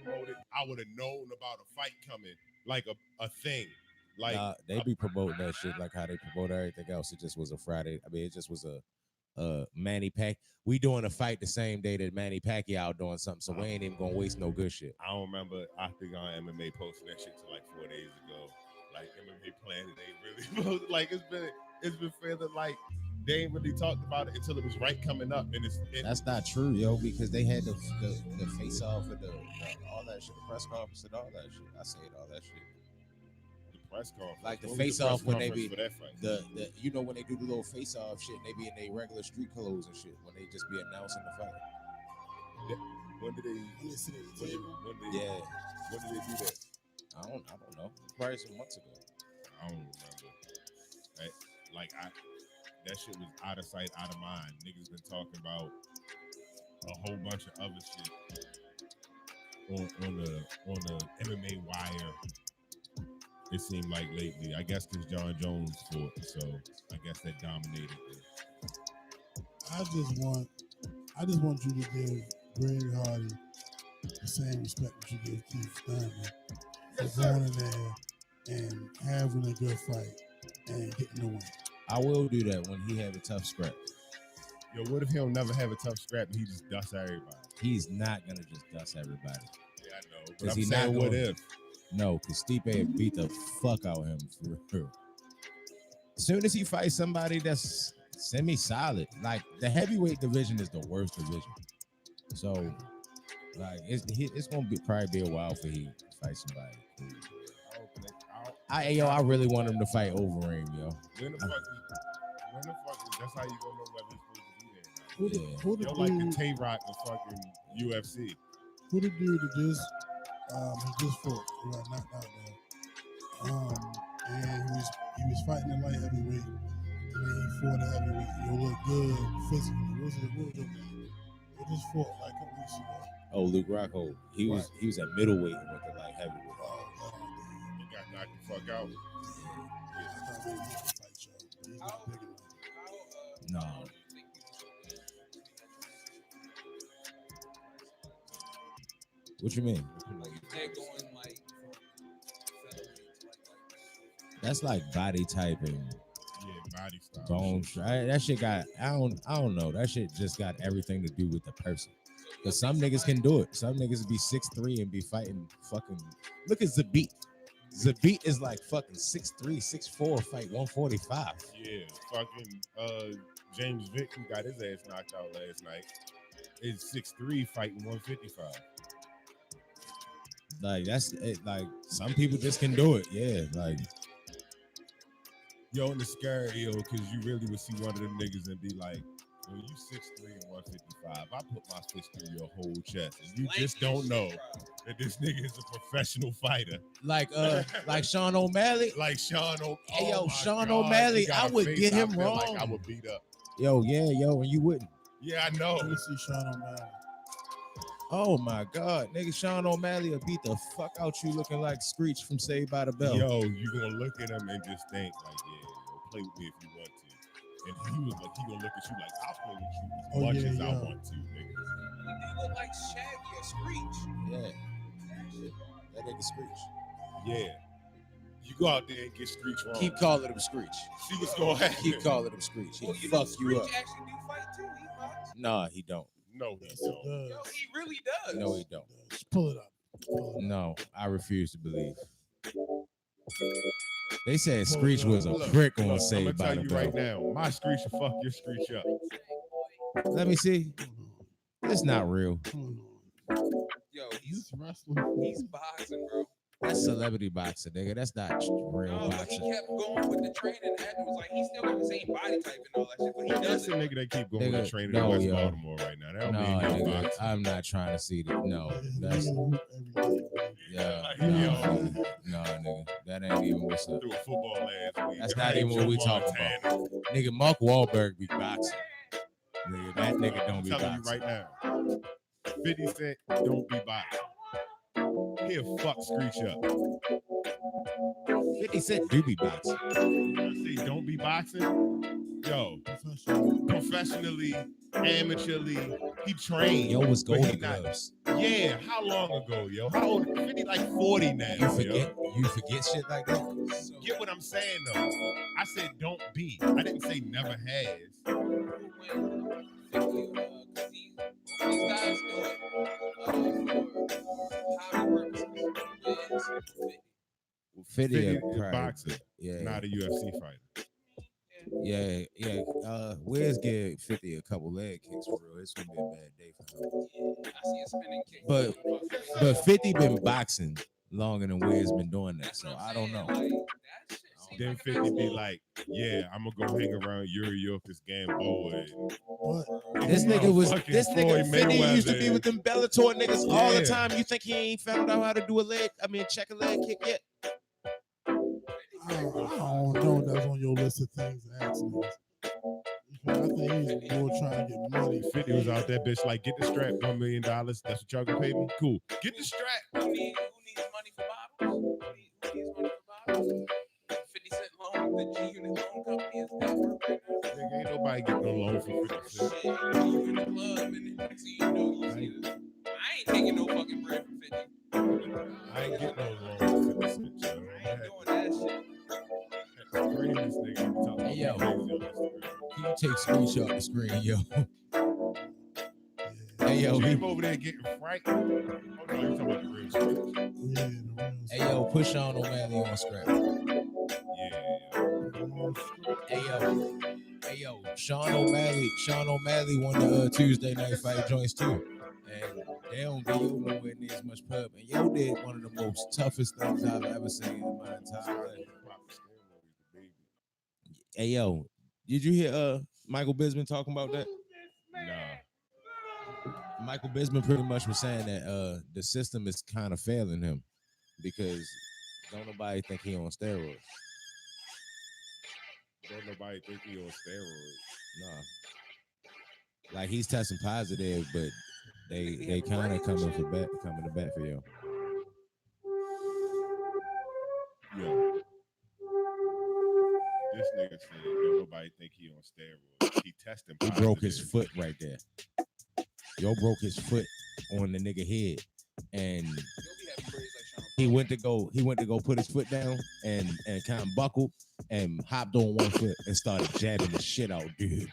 promoted, I would have known about a fight coming, like a thing. Like they be promoting that shit like how they promote everything else. It just was a Friday. I mean, it just was a Manny Pac. We doing a fight the same day that Manny Pacquiao doing something, so we ain't even gonna waste no good shit. I don't remember Octagon MMA posting that shit till like 4 days ago. Like MMA Planet ain't really posted. Like it's been feeling like they ain't really talked about it until it was right coming up, and That's not true, yo, because they had the face off of the all that shit, the press conference and all that shit. I said all that shit. the press conference, Like the What was face press off when they conference be for that fight. the you know when they do the little face off shit, and they be in their regular street clothes and shit when they just be announcing the fight. When did they? When they sit at the table. When did they do that? I don't know. Probably some months ago. I don't remember. That shit was out of sight, out of mind. Niggas been talking about a whole bunch of other shit on the MMA wire. It seemed like lately. I guess because John Jones fought, so I guess that dominated it. I just want you to give Greg Hardy the same respect that you give Keith Thurman for going in there and having a good fight and getting the win. I will do that when he have a tough scrap. Yo, what if he don't never have a tough scrap and he just dusts everybody? He's not gonna just dust everybody. Yeah, I know. But Is I'm he saying, not what gonna- if? No, because Stipe beat the fuck out of him for real. As soon as he fights somebody that's semi-solid, like the heavyweight division is the worst division. So, like, it's gonna probably be a while for he to fight somebody. I really want him to fight Overeem, yo. When the fuck is that's how you gonna know whether he's supposed to be there? Who the Yo, like the dude? Tay-Rock of fucking UFC. Who the dude that just he just fought? Who got knocked out there? And he was fighting the light heavyweight, and then he fought the heavyweight. He looked good physically. What was your name? He just fought like a couple weeks ago. Oh, Luke Rockhold. He was at middleweight and went to like heavyweight. He got knocked the fuck out. He's not big enough. No. What you mean? They're going like from featherweight to like That's like body type and Yeah, body style. bone. That shit got. I don't know. That shit just got everything to do with the person. Cause some niggas can do it. Some niggas be 6'3" and be fighting fucking. Look at Zabit. Zabit is like fucking 6'3", 6'4", fight 145. Yeah, fucking James Vick, who got his ass knocked out last night, is 6'3", fighting 155. Like that's it. Like some people just can do it. Yeah. Like Yo, and it's scary, yo, because you really would see one of them niggas and be like, yo, you 6'3" and 155. I put my fist through your whole chest, and you just don't know that this nigga is a professional fighter. like Sean O'Malley. Like Sean O'Malley. Hey, yo, Sean God, O'Malley, he got I a would face get him feel like wrong. I would beat up. Yo, and you wouldn't. Yeah, I know. Let me see Sean O'Malley. Oh my God, nigga, Sean O'Malley will beat the fuck out you looking like Screech from Saved by the Bell. Yo, you gonna look at him and just think like, yeah, yo, play with me if you want to. And he was like, he gonna look at you like, I'll play with you as much as I want to, nigga. He look like Shaggy or Screech. Yeah. That nigga Screech. Yeah. You go out there and get Screech wrong. Keep calling him Screech. See what's gonna happen. Keep calling him Screech. He'll You know fuck you up. Screech actually do fight too. He fights. Nah, he don't. No, he Yes, don't. it does. Yo, he really does. No, he don't. Just pull it up. Pull it up. No, I refuse to believe. They said Screech was a Look, prick look, on I'm Saved by gonna the tell you Bell. right now, my Screech will fuck your Screech up. Let me see. It's not real. Hold on. Yo, He's wrestling. he's boxing, bro. That's celebrity boxing, nigga. That's not real No, but he boxing. kept going with the training. And it was like he still got the same body type and all that shit, but he That's does a it. nigga that keep going Nigga, to training no, in West yo. Baltimore right now. That don't No, mean he don't nigga, box. I'm not trying to see that. No, that's Nigga every day. yeah, Like, no, yo. nigga. No, nigga. That ain't even what's up. Threw a football last week. That's not even what we talking about. Nigga, Mark Wahlberg be boxing. Nigga, that nigga don't I'm be telling boxing. you right now. 50 Cent don't be boxing. He'll fuck Screech up. 50 Cent do be boxing. I say don't be boxing. Yo, Professional. professionally, amateurly, He trained. Yo was but he Golden not- Gloves. Yeah, how long ago, yo? How old? 50, like 40 now. You forget shit like that. So, Get what I'm saying though? I said don't be. I didn't say never has. who went 50? Because these guys do it for hobby purposes. Wiz, 50. 50 is probably- boxer, Yeah, not a UFC fighter. yeah. Wiz give 50 a couple leg kicks for real. It's gonna be a bad day for him. Yeah, I see a spinning kick. But 50 been boxing longer than Wiz been doing that, That's so what I'm I don't saying, know. like, that shit seems Then like a 50 nice be little- like, yeah, I'm gonna go hang around Yuri Yorkis Gamboa. But This nigga was Fucking this nigga Floyd 50 used to be Mayweather. with them Bellator niggas all the Yeah. time. You think he ain't found out how to do check a leg kick yet? I don't know if that's on your list of things to ask niggas. Because I think he's more trying to get money. 50 was out there, bitch, like, get the strap, $1 million. That's what y'all gonna pay me? Cool. Get the strap. Who needs money for bottles? Who needs money for bottles? 50 Cent loan, the G Unit loan company is dead right now. Nigga, ain't nobody getting no loan for 50 cents. Shit, you in the club and then next thing you know, you see this. I ain't taking no fucking bread for 50. I ain't getting no loan for 50 cents, yo. I ain't doing that shit. Scream this nigga every time Hey, yo. I'm crazy on Instagram. Can you take screenshot the screen, yo? Yeah, Hey yo, Jim over there getting frightened. Oh no, you're talking about the real screens. yeah, the real hey yo, push Sean O'Malley on scrap. Hey yo, Sean O'Malley won the Tuesday night fight joints too, and they don't give you nowhere near as much pub. And yo did one of the most toughest things I've ever seen in my entire life. Hey yo, did you hear Michael Bisping talking about that? Nah. Michael Bisping pretty much was saying that the system is kind of failing him because don't nobody think he on steroids. Don't nobody think he on steroids. Nah. Like he's testing positive, but they kind of coming to bat for you. Yo. This nigga said don't nobody think he on steroids. He testing He positive. broke his foot right there. Yo broke his foot on the nigga head, and You'll be having braids like Sean he went to go put his foot down and kind of buckled and hopped on one foot and started jabbing the shit out, dude.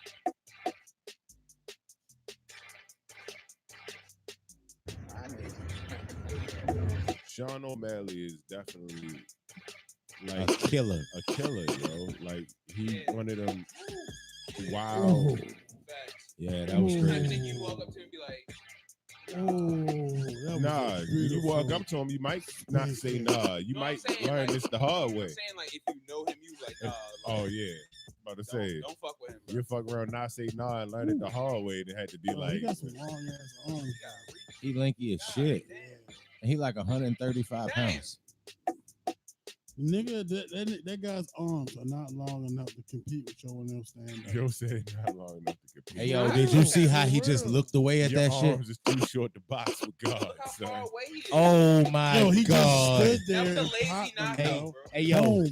Sean O'Malley is definitely A like killer. a killer, yo. Like he Yeah. one of them Oh, wild. Facts. Yeah, that was Ooh. And crazy. then you walk up to him and be like, oh, that was Nah, a you walk beautiful- up to him, you might not say nah. You No, I'm might saying, learn like, this the hard I'm way. saying like if you know him, you like, nah. Oh yeah, about to say don't fuck with him. Bro. you fuck around, not say nah, and learn it the hard way. And it had to be Oh, like, he got some long ass arms. You gotta reach. He lanky as shit. Damn. And he like 135 Damn. pounds. Nigga, that guy's arms are not long enough to compete with your and them stand up. yo said not long enough to compete. Hey yo, did you see how he just looked away at Your that shit? arms is too short to box with God, Look how son. far away he is. Oh my Yo, he god. just stood That there was a and lazy popped them, knockout, yo. bro. Hey yo, Boom.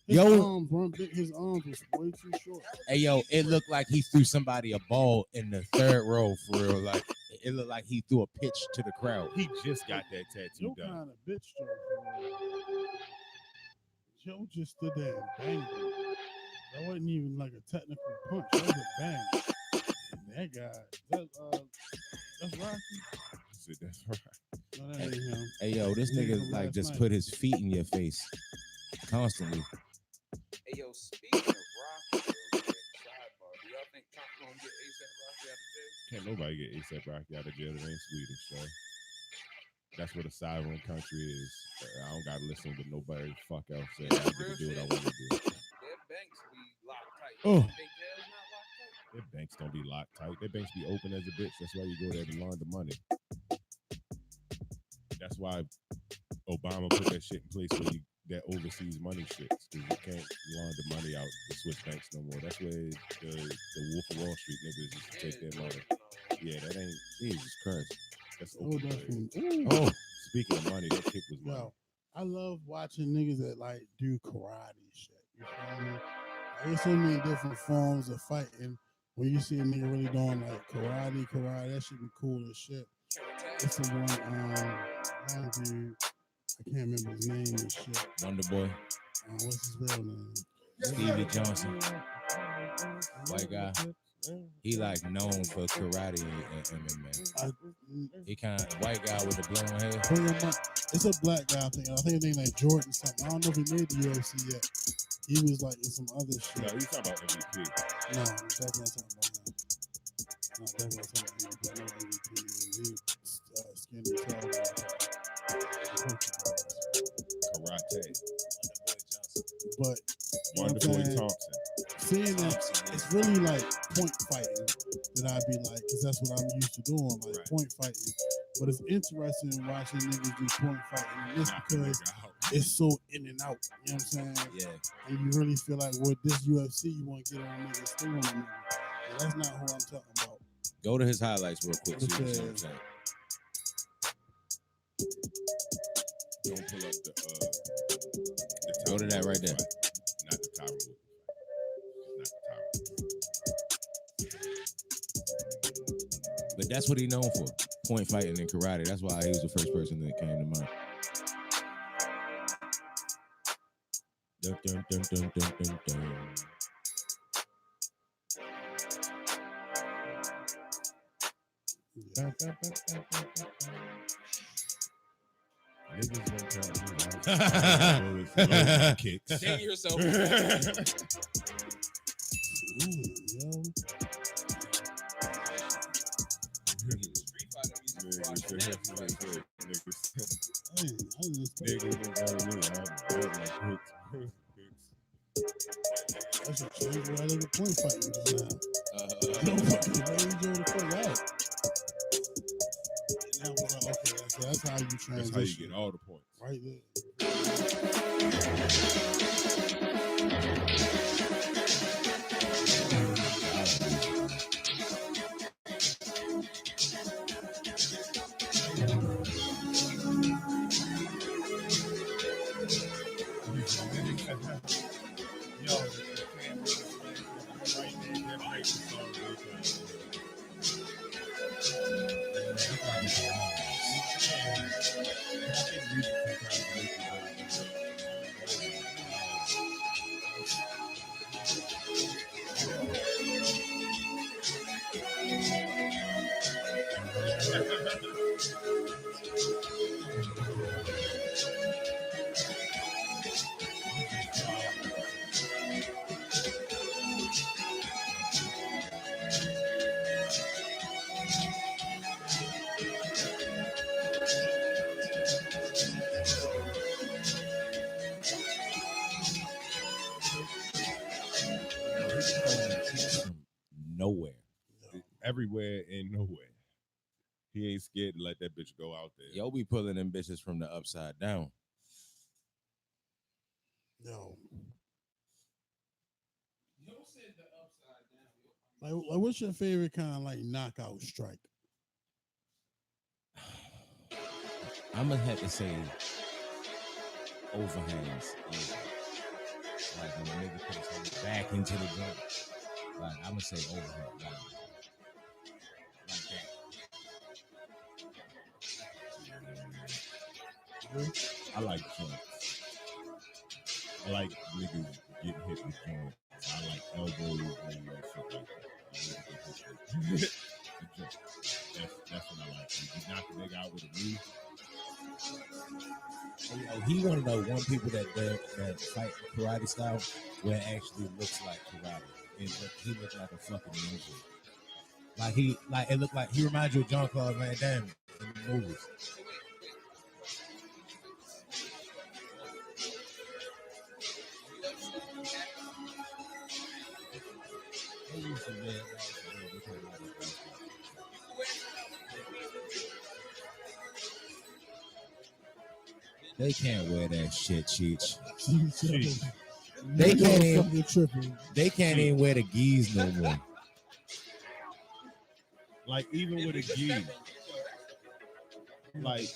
His yo. arms weren't big. His arms was way too short. Hey yo, it looked like he threw somebody a ball in the third row for real. Like it looked like he threw a pitch to the crowd. He just got that tattoo Joe done. kind of bitch though. Joe just stood there and banged him. That wasn't even like a technical punch. That was a bang. And that guy, that's Rocky. I said, that's right. No, that ain't him. Hey yo, this Nigga nigga from like last just night. put his feet in your face constantly. Hey yo, speaking of Rocky, sidebar. Do y'all think Trump gonna get ASAP Rocky out of jail? Can't nobody get ASAP Rocky out of jail. It ain't Swedish, so that's what a sovereign country is. I don't gotta listen to nobody fuck else say. I get to do what I want to do. Their banks be locked tight. Oh. They jails not locked tight. Their banks don't be locked tight. Their banks be open as a bitch. That's why you go there to launder money. That's why Obama put that shit in place where you that overseas money shit. Because you can't launder money out the Swiss banks no more. That's where the Wolf of Wall Street niggas used to take their money. Yeah, that ain't Jesus Christ. That's Oh, open. that's trade. from, Oh, speaking of money, that kick was money. yo, I love watching niggas that like do karate shit. You feel me? There's so many different forms of fighting, when you see a nigga really doing like karate, that should be cool as shit. It's the one one dude, I can't remember his name and shit. Wonder Boy, What's his real name? Stevie Johnson, white guy. He like known for karate and MMA. He kind of white guy with the blonde hair. Bring him up. It's a black guy thing. I think his name like Jordan something. I don't know if he made the UFC yet. He was like in some other No, shit. you talking about MVP. No, definitely not talking about him. No, definitely not talking about him. No MVP. He skinny, tall. Karate. But Wonder Boy Thompson. seeing that it's really like point fighting that I'd be like, because that's what I'm used to doing, like point fighting. But it's interesting watching niggas do point fighting just because it's so in and out. You know what I'm saying? Yeah. And you really feel like with this UFC, you want to get on niggas, stay on a nigga. But that's not who I'm talking about. Go to his highlights real quick. See what I'm saying. Don't pull up the Go to that right there. Not the Tyron Woodley fight. Not the Tyron. But that's what he known for. Point fighting and karate. That's why he was the first person that came to mind. Dun, dun, dun, dun, dun, dun, dun. Niggas don't tell me kicks. Save yourself. Ooh, yo. Street fighter music is watching Netflix. I should change the way I look at point fighting just now. Don't fucking the fuck out. And I was like, okay, that's how you transition. That's how you get all the points. Right there. Nowhere. Everywhere and nowhere. He ain't scared to let that bitch go out there. Yo be pulling them bitches from the upside down. No. Like, what's your favorite kind of like knockout strike? I'm gonna have to say overhands. Like when a nigga puts his back into the joint. Like I'm gonna say overhand. Like that. I like joints. I like niggas getting hit with joints. I like elbows and shit like that. That's what I like. You knock a nigga out with a knee. He one of the one people that fight karate style where it actually looks like karate. He looks like a fucking movie. It looked like he reminds you of Jean-Claude Van Damme in the movies. They can't wear that shit, Cheech. They can't even wear the gis no more. Like even with a gi, like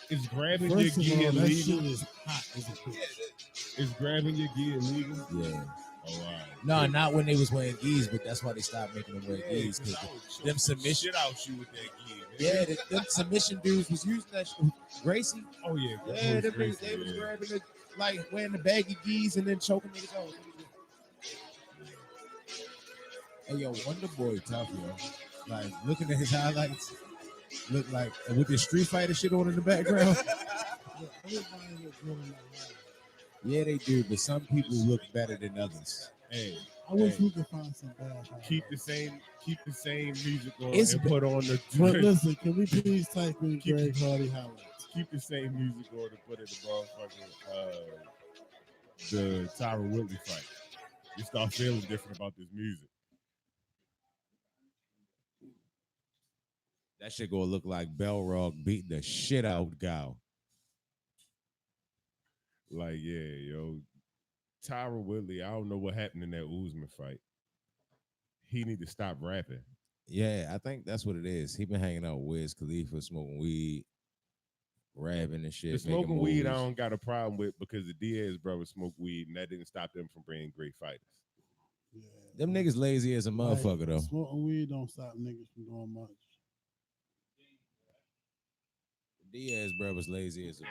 is grabbing First your gi of all, that illegal? shit is hot as a bitch. Is grabbing your gi illegal? Yeah. Oh, wow. No, not when they was wearing gis, but that's why they stopped making them wear gis because them submission. Shit out you with that gi, man. Yeah, them submission dudes was using that shit. Gracie. Oh yeah. Yeah, them Gracie, niggas, they was yeah. grabbing the, like wearing the baggy gis and then choking niggas out. Hey yo, Wonder Boy tough, yo. Like looking at his highlights, look like with the Street Fighter shit on in the background. Everybody look good in that line. Yeah, they do, but some people look better than others. Hey, I wish we could find some bad highlights. keep the same music on It's and put on the But listen, can we please type in Greg Hardy highlights? keep the same music on and put in the motherfucking the Tyra Whitley fight. You start feeling different about this music. That shit gonna look like Belrog beating the shit out Gal. Like, yeah, yo, Tyra Whitley, I don't know what happened in that Usman fight. He need to stop rapping. Yeah, I think that's what it is. He been hanging out with Wiz Khalifa, smoking weed, rapping and shit. The smoking making weed, I moves. don't got a problem with because the Diaz brothers smoke weed, and that didn't stop them from being great fighters. Yeah. Them niggas lazy as a Like, motherfucker though. Smoking weed don't stop niggas from doing much. Diaz brothers lazy as a bitch.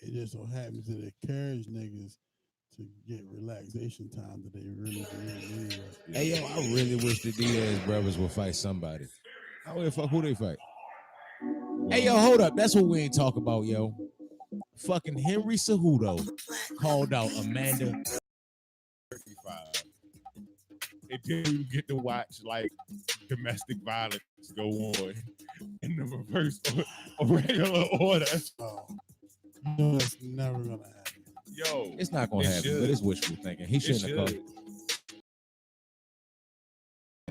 It just so happens that it encourage niggas to get relaxation time that they really need anyway. Hey yo, I really wish the Diaz brothers would fight somebody. I don't give a fuck who they fight. Hey yo, hold up. That's what we ain't talking about, yo. Fucking Henry Cejudo called out Amanda. 35. And then you get to watch like domestic violence go on in the reverse or regular order. Oh, you know that's never gonna happen. Yo, It's not gonna It happen, should. but it's wishful thinking. He it shouldn't have should. called.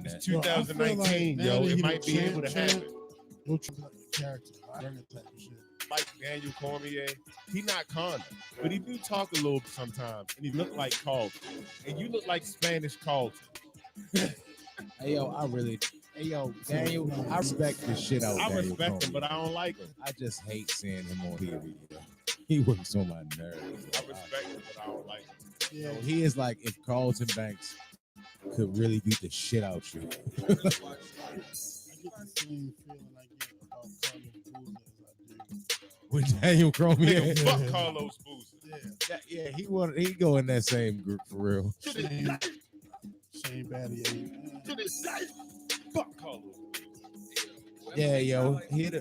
It's Yo, I feel 2019, like yo. now that It he might the be able to champ, happen. Go treat like a character, right? That type of shit. Like Daniel Cormier, he not Conor, but he do talk a little sometimes, and he look like Carlton, and you look like Spanish Carlton. Hey yo, hey yo, Daniel, I respect the shit out. I Daniel respect him, Cormier. but I don't like him. I just hate seeing him on TV. Yo. He works on my nerves. I respect him, but I don't like him. Yeah, Yo, he is like if Carlton Banks could really beat the shit out you. I get the same feeling I get about Carlos Boozer as I do. With Daniel Cormier. Nigga, fuck Carlos Boozer. Yeah, He go in that same group for real. Shane Battier. To this day, fuck Carlos Boozer. Yeah, yo, he the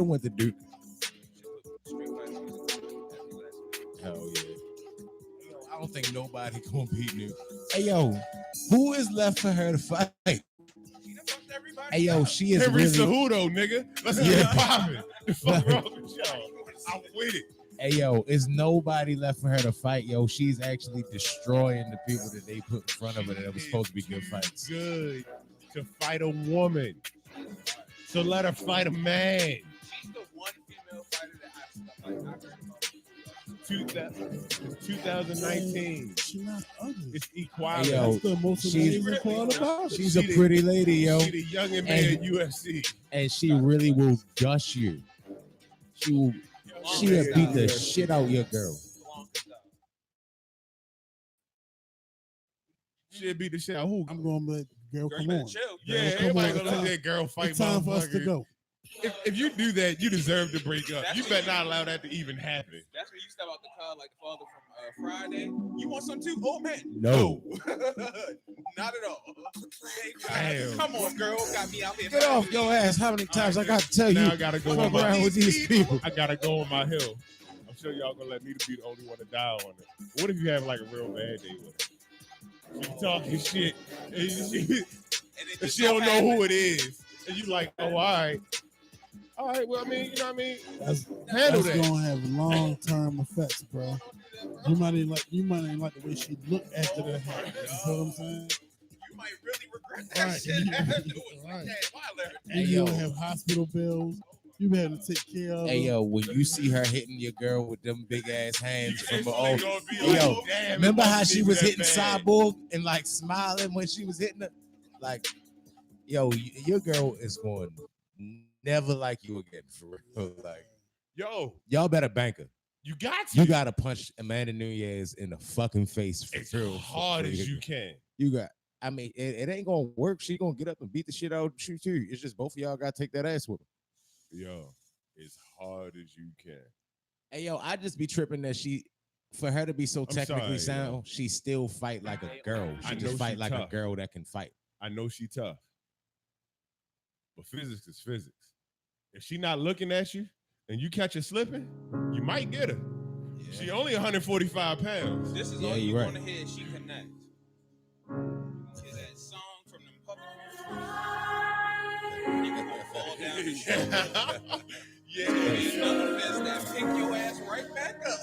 went to Duke. Hell yeah. Yo, I don't think nobody gonna beat Duke. Hey yo, who is left for her to fight? Hey yo, she is Henry really. Cejudo, nigga. Let's get it popping. The fuck wrong with y'all? I'm with it. Hey yo, is nobody left for her to fight? Yo, she's actually destroying the people that they put in front of her that was supposed to be good fights. Good to fight a woman. So let her fight a man. She's the one female fighter that I heard about. 2019. She's not ugly. It's equality. Hey, yo, That's the most she's- amazing part about it. She's a pretty lady, yo, She the youngin' man And- UFC. and she really will gush you. She'll beat the shit out your girl. She'll beat the shit out. Who? I'm going to let girl Girl, come you better on. chill. Yeah, Girl, come everybody on. gonna let that girl fight. It's time for us to motherfucker. go. If you do that, you deserve to break up. You better not allow that to even happen. That's when you step out the car like the father from Friday. You want some too? Oh man. No. Not at all. Damn. Come on, girl. Got me out here. Get off your ass. How many times I got to tell Now you? I gotta go Fuck on my. around with these people. I gotta go on my hill. I'm sure y'all gonna let me to be the only one to die on it. What if you have like a real bad day with her? She talking shit, and she And it just don't know happen. who it is, and you like, oh, all right. Well, I mean, you know what I mean. That's Handle that's that. gonna have long term effects, bro. You might ain't like the way she looked after that happened. You know what I'm saying? You might really regret that Right. shit afterwards. Right. Like, damn, why I let her And Hey, you yo. don't have hospital bills. You had to take care of. Hey her. yo, when you see her hitting your girl with them big ass hands from Instantly oh, gonna be hey, like, yo, damn, remember it how must she be was that hitting bad. Cyborg and like smiling when she was hitting her? Like, yo, your girl is going to never like you again for real. Like, Yo, y'all better bank her. You got to. You gotta punch Amanda Nunes in the fucking face as hard as you can. You got. I mean, it ain't gonna work. She gonna get up and beat the shit out of you too. It's just both of y'all gotta take that ass with her. Yo, as hard as you can. Hey yo, I just be tripping that for her to be so technically sorry, sound, she still fight like a girl. I She know just fight she like tough. a girl that can fight. I know she tough. But physics is physics. If she not looking at you and you catch her slipping, you might get her. Yeah. She only 145 pounds. This is Yeah, all you you're right. gonna hear. She connect. Hear that song from them public. Nigga gonna fall down the street. Yeah. Ain't nothing fist that pick your ass right back up.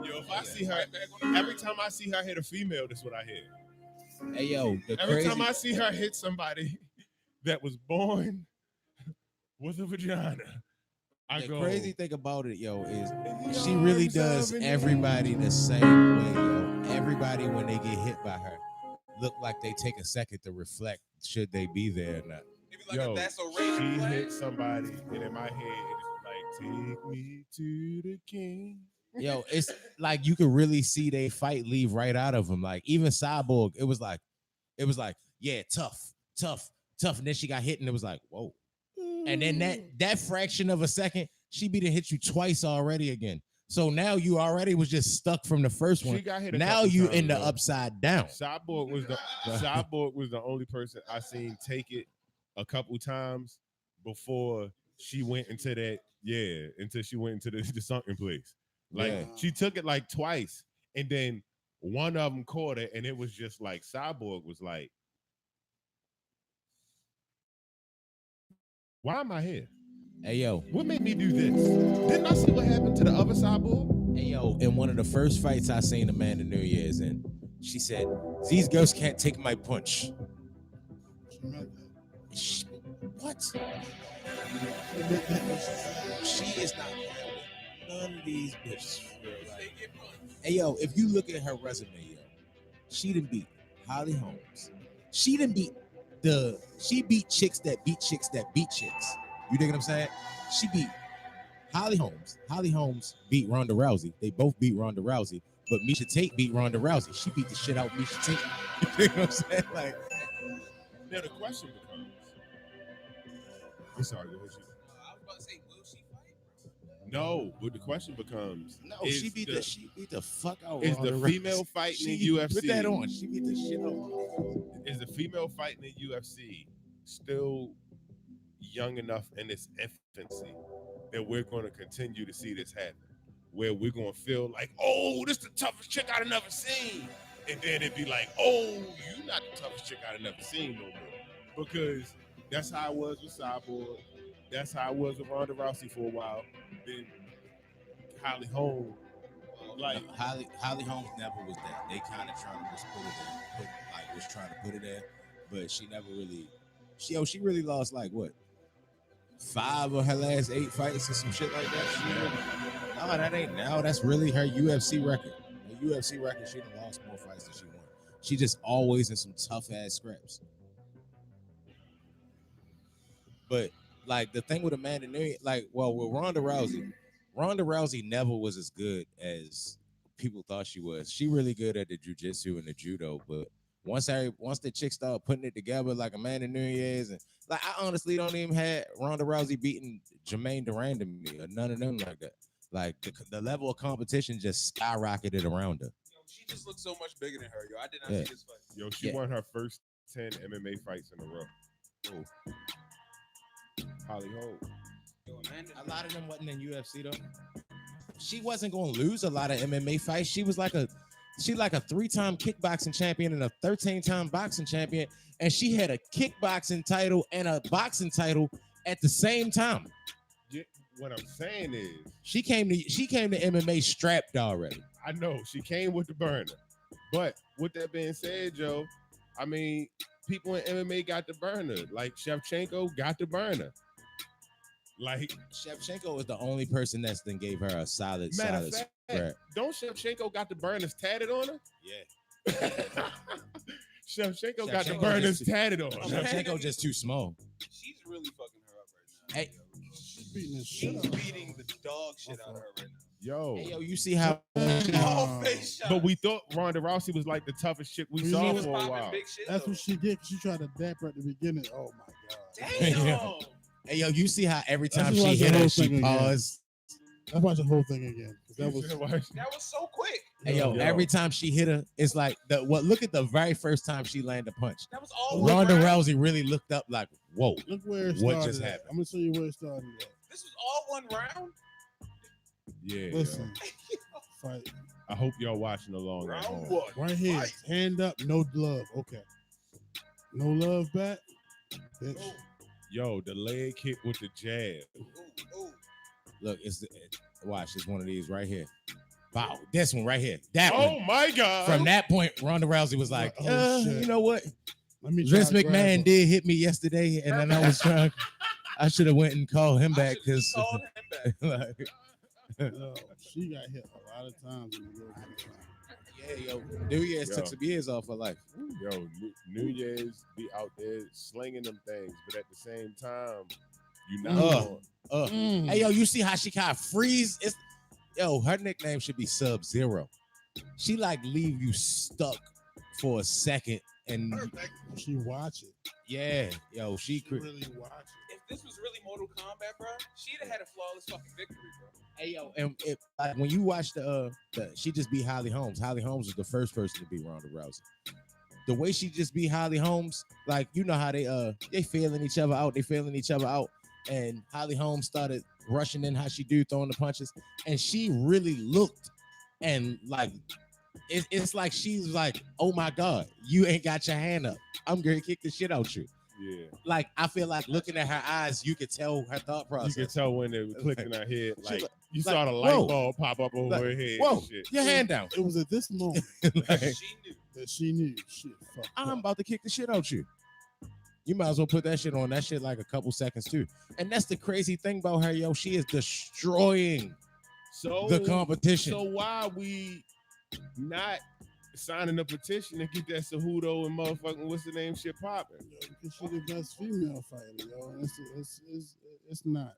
Yo, if I see her, Right back on the every time I see her hit a female, that's what I hear. Hey yo, Every time I see her hit somebody that was born with a vagina, I the go. crazy thing about it, yo, is "In the she really arms does of an everybody the same way, yo. Everybody when they get hit by her, look like they take a second to reflect should they be there or not. It be like Yo, a that's a she rated flag. hit somebody, and in my head, it's like, take me to the king. Yo, it's like you could really see they fight leave right out of them. Like even Cyborg, it was like, yeah, tough. And then she got hit, and it was like, whoa. And then that fraction of a second, she be to hit you twice already again. So now you already was just stuck from the first She one. got hit a Now couple you times, in the though. upside down. Cyborg was the only person I seen take it a couple times before she went into that, until she went into the sunken place. Like Yeah. she took it like twice, and then one of them caught it, and it was just like Cyborg was like, why am I here? Hey yo, What made me do this? Didn't I see what happened to the other Cyborg? hey yo, in one of the first fights I seen Amanda Nunes in, she said, "These girls can't take my punch." She meant that. What? She meant that when she said She is not playing with none of these bitches. For real. They Like, get punched. hey yo, if you look at her resume, yo, she done beat Holly Holmes. She beat chicks that beat chicks that beat chicks. You dig what I'm saying? She beat Holly Holmes. Holly Holmes beat Ronda Rousey. They both beat Ronda Rousey, but Misha Tate beat Ronda Rousey. She beat the shit out of Misha Tate. You dig what I'm saying? Like, Now the question becomes, I'm sorry, go ahead. I was about to say, will she fight? No, but the question becomes, no, is she beat the fuck out. is Ronda the Rousey. female fighting in She UFC? put that on. She beat the shit out. Is the female fighting in UFC still young enough in its infancy that we're going to continue to see this happen, where we're going to feel like, oh, this the toughest chick I've never seen, and then it'd be like, oh, you not the toughest chick I've never seen no more, because that's how it was with Cyborg, that's how it was with Ronda Rousey for a while. Then Holly Holm, like Holly Holmes never was that. They kind of trying to just put it there, was trying to put it there, but she never really. She really lost like what, 5 of her last 8 fights or some shit like that. No, that ain't now. That's really her UFC record. Her UFC record, she done lost more fights than she won. She just always in some tough ass scraps. But like the thing with Amanda Nunes, with Ronda Rousey never was as good as people thought she was. She really good at the jiu-jitsu and the judo, but once the chicks start putting it together like Amanda Nunes, and like I honestly don't even have Ronda Rousey beating Jermaine Durand to me or none of them like that. Like the level of competition just skyrocketed around her. Yo, she just looks so much bigger than her. Yo, I did not Yeah. see this fight. yo, she won her first 10 MMA fights in a row. Oh. Holly Holm. Yo, Amanda. A lot of them wasn't in UFC though. She wasn't going to lose a lot of MMA fights. She was like a 3-time kickboxing champion and a 13-time boxing champion, and she had a kickboxing title and a boxing title at the same time. Yeah, what I'm saying is, She came to MMA strapped already. I know she came with the burner, but with that being said, Joe, I mean, people in MMA got the burner. Like Shevchenko got the burner. Like Shevchenko is the only person that's then gave her a solid matter of fact, scrap. don't Shevchenko got the burners tatted on her? Yeah. Shevchenko got the Shevchenko burners just- tatted on her. Shevchenko just too small. She's really fucking her up right now. Hey. Yo. beating the shit He's out of her. beating the dog shit out of her right now. Yo. Hey, yo, you see how Oh, face shot. But we thought Ronda Rousey was like the toughest chick we You saw know She for was a popping while. big shit. That's though. what she did. She tried to dap her at the beginning. Oh my god. Damn. Yeah. Hey, yo, you see how every time Let's watch she the hit whole her, thing she again. paused. Let's watch the whole thing again. 'Cause that was That was so quick. Hey, yo, Yo. every time she hit her, it's like look at the very first time she landed a punch. That was all Ronda one round. Rousey really looked up like, whoa. look where it What started. just at. happened? I'm gonna show you where it started at. This was all one round. Yeah. Listen, fight I hope y'all watching along at Round home. one. right here. Fight. Hand up, no love. Okay. No love back. Bitch. Ooh, Yo, the leg kick with the jab. ooh, ooh. Look, watch, it's one of these right here. Wow, this one right here. That Oh one. my God. From that point, Ronda Rousey was like, Oh, shit. you know what? Let me try Vince to grab her. McMahon did hit me yesterday, and then I was trying. I should have went and called him I back should've because called him back. like, Yo, she got hit a lot of times in the European time. yeah, yo, New Year's Yo. took some years off her life. Yo, New Year's be out there slinging them things, but at the same time, you not Mm. going. Hey, yo, you see how she kind of freeze? Yo, her nickname should be Sub-Zero. She like leave you stuck for a second, and Perfect. She watch it. yeah, yo, She really watch it. If this was really Mortal Kombat, bro, she'd have had a flawless fucking victory, bro. hey, yo, and like, when you watch the she just beat Holly Holmes. Holly Holmes was the first person to beat Ronda Rousey. The way she just beat Holly Holmes, like you know how they feeling each other out, and Holly Holmes started rushing in how she do throwing the punches, and she really looked and like it's like she's like, oh my god, you ain't got your hand up. I'm gonna kick the shit out you. Yeah. Like I feel like looking at her eyes, you could tell her thought You process. can tell when they clicked in her head, like like- you like, saw the light whoa. bulb pop up over Like, her head. Whoa, And shit. your hand down. It was at this moment Like, She knew. that she knew shit. Fuck. I'm about to kick the shit out you. You might as well put that shit on. That shit like a couple seconds too. And that's the crazy thing about her, yo. She is destroying So the competition. So why we not signing a petition to get that Cejudo and motherfucking what's the name shit popping? Because she the best female fighter, yo. And it's not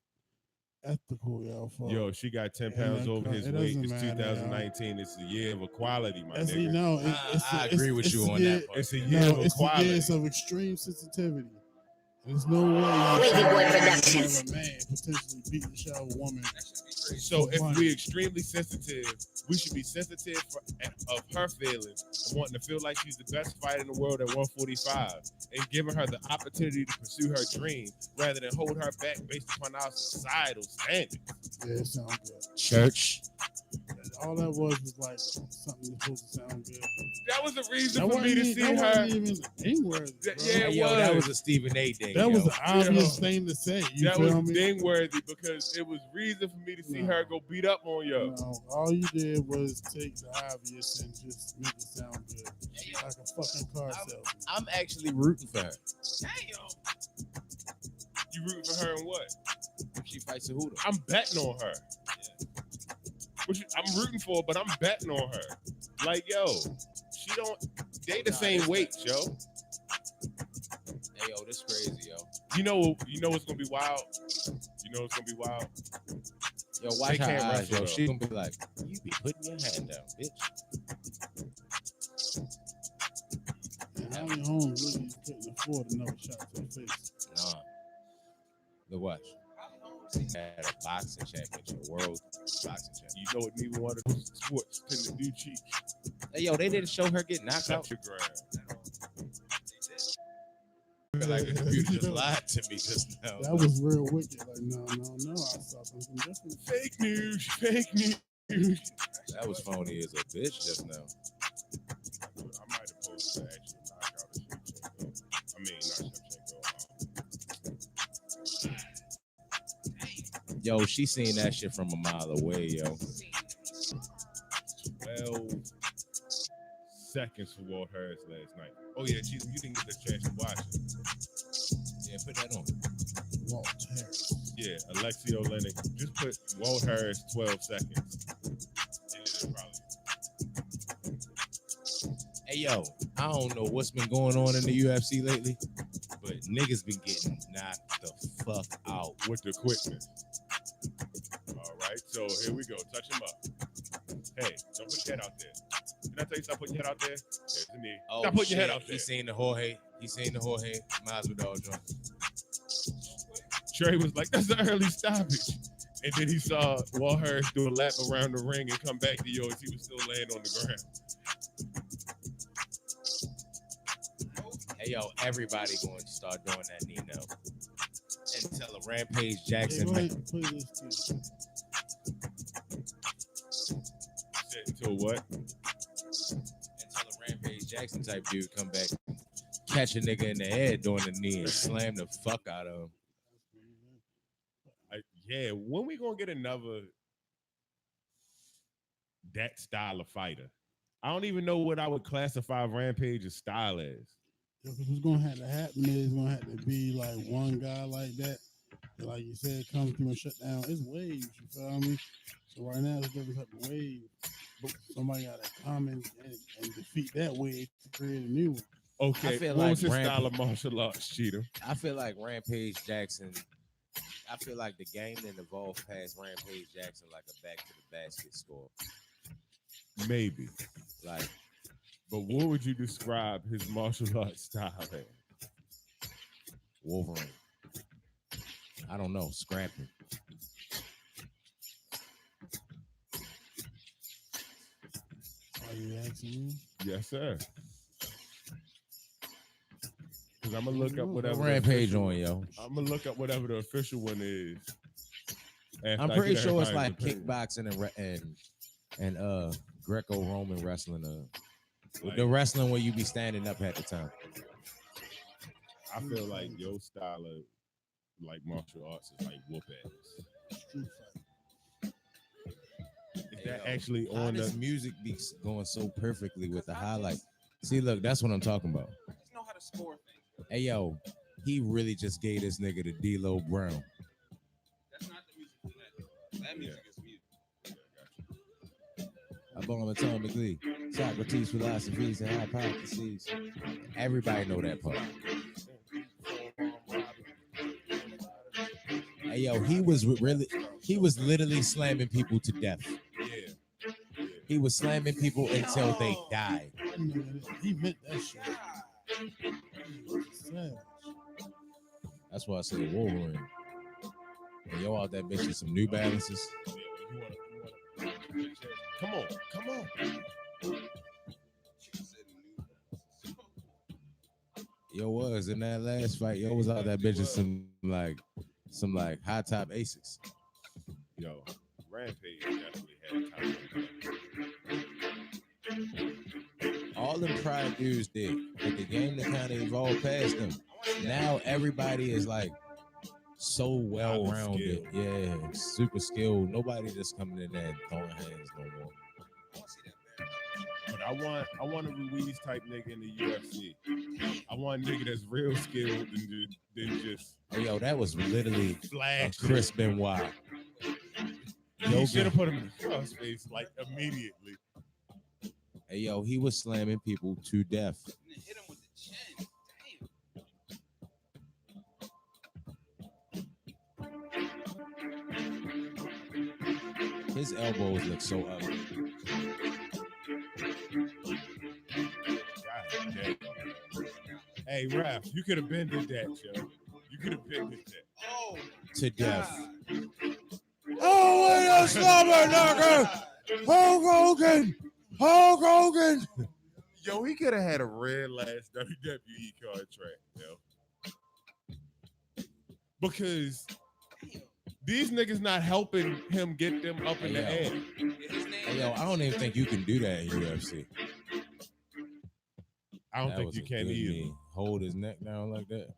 ethical, yo. For Yo, she got 10 And pounds that over co- his it weight. doesn't It's matter, 2019. It's the year of equality, my As nigga. you know, I agree with you on that part. It's a year No, of it's the equality. years of extreme sensitivity. There's no way Wiggy you Boy can Productions. have a man potentially beat the shit out of a woman. That should be crazy. So if Fine. we're extremely sensitive, we should be sensitive of her feelings, and wanting to feel like she's the best fighter in the world at 145, and giving her the opportunity to pursue her dream rather than hold her back based upon our societal standards. Yeah, it sounds good. Church. All that was like something that's supposed to sound good. That was the reason That for me to wasn't see that her. wasn't even ding-worthy, bro. Yeah, Hey, it yo, that was. was a Stephen A. thing. That was yo. the obvious thing to say. You That feel was me? ding worthy because it was reason for me to see No. her go beat up on yo. No, all you did was take the obvious and just make it sound good, like a fucking car salesman. I'm actually rooting for her. Damn. You rooting for her and what? If she fights Cejudo. I'm betting on her. I'm rooting for her, but I'm betting on her. Like, yo, she don't. They the same weight, yo. Hey, yo, this crazy, yo. You know what's gonna be wild. You know what's gonna be wild. Yo, watch They her can't eyes, wrestle, yo. though. She gonna be like, you be putting your hand down, bitch. And Holly Holmes really couldn't afford another shot to the face. Nah. Look, watch. Had a boxing championship, world boxing championship. You know what neither one of those sports tend to do, cheek. Hey, yo, they didn't show her get knocked out. Touch your ground. I feel like the computer just lied to me just now. That was real wicked. Like, no, I saw something different. Fake news. Fake news. That was phony as a bitch just now. I might have posted the actual knockout of Shevchenko. I mean, not Shevchenko. Yo, she seen that shit from a mile away, yo. 12 seconds for Walt Harris last night. Oh yeah, you didn't get the chance to watch it. Yeah, put that on. Walt Harris. Yeah, Alexio Leonard. Just put Walt Harris 12 seconds. And it'll probably. Hey, yo, I don't know what's been going on in the UFC lately, but niggas been getting knocked the fuck out. With the quickness. All right, so here we go. Touch him up. Hey, don't put your head out there. Did I tell you stop putting your head out there? There's the knee. Oh, Stop putting your head shit. out there. He seen the Jorge. He seen the Jorge Masvidal joint. Trey was like, that's an early stoppage. And then he saw Walt Harris do a lap around the ring and come back to yours. He was still laying on the ground. Hey, yo, everybody going to start doing that knee now. Until a Rampage Hey, Jackson. go ahead and play this too. Until what? Until a Rampage Jackson type dude come back, catch a nigga in the head doing the knee and slam the fuck out of him. Yeah, when we gonna get another that style of fighter? I don't even know what I would classify Rampage's style as. Because what's gonna have to happen is gonna have to be like one guy like that like you said, come through and shut down. It's waves, you feel me? So right now, it's different type of wave. But somebody got to come and defeat that wave to create a new one. Okay, I feel what like was his style of martial arts, Cheetah? I feel like Rampage Jackson. I feel like the game that evolved past Rampage Jackson like a back to the basket score. Maybe. Like, but what would you describe his martial arts style as? Wolverine. I don't know, scrapping. Are you asking me? Yes, sir. Because I'm gonna look up whatever Rampage on, yo. I'm gonna look up whatever the official one is. I'm pretty sure it's like kickboxing and Greco-Roman wrestling. Like, the wrestling where you be standing up at the time. I feel like your style of like martial arts is like whoop ass. Is that actually on this the music be going so perfectly with the highlight? See, look, that's what I'm talking about. Just know how to score things. Hey, yo, he really just gave this nigga the D-Lo Brown. That's not the music from that. That music is music. Abon atomically, Socrates' philosophies and hypotheses. Everybody know that part. Hey, yo, he was literally slamming people to death. yeah. He was slamming people until they died. He meant that shit. That's why I said Wolverine. And yo out that bitch in some New Balances. Come on. Yo was in that last fight. Yo was out that bitch in some high top Asics. Yo, Rampage definitely had time. All them prior dudes did, but the game that kind of evolved past them. Now everybody is like so well rounded, yeah, super skilled. Nobody just coming in there and throwing hands no more. But I want a Ruiz type nigga in the UFC. I want a nigga that's real skilled than just. Hey, yo, that was literally flash Chris Benoit. You should have put him in the cross face like immediately. Hey, yo, he was slamming people to death. Hit him with the chin. Damn. His elbows look so ugly. Hey, Raph, you could have been did that, yo. You could have been did that. Oh, to death. Oh, wait a slumber knocker! Hulk Hogan! Yo, he could have had a red last WWE contract, yo. Because these niggas not helping him get them up in the air. Hey, yo, I don't even think you can do that in UFC. I don't think you can either. Knee. Hold his neck down like that.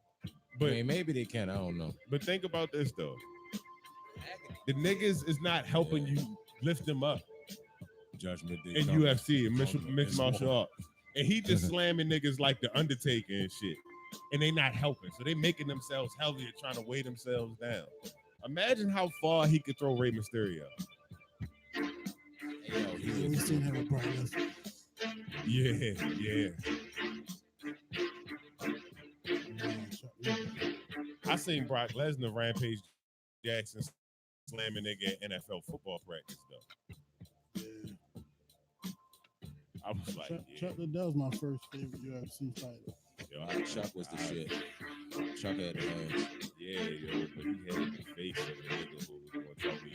But I mean, maybe they can. I don't know. But think about this though. The niggas is not helping you lift them up. Judgment Day in UFC and mixed martial arts, and he just slamming niggas like the Undertaker and shit, and they not helping. So they making themselves heavier, trying to weigh themselves down. Imagine how far he could throw Rey Mysterio. Hey, yo, we seen him with Brock Lesnar. Yeah. I seen Brock Lesnar Rampage Jackson slam a nigga at NFL football practice though. Yeah. I was like, yeah, Chuck Liddell's my first favorite UFC fighter. yo, Chuck was the shit. Chuck had the hands. Yeah, yo, but he had the face of a nigga who was gonna tell me,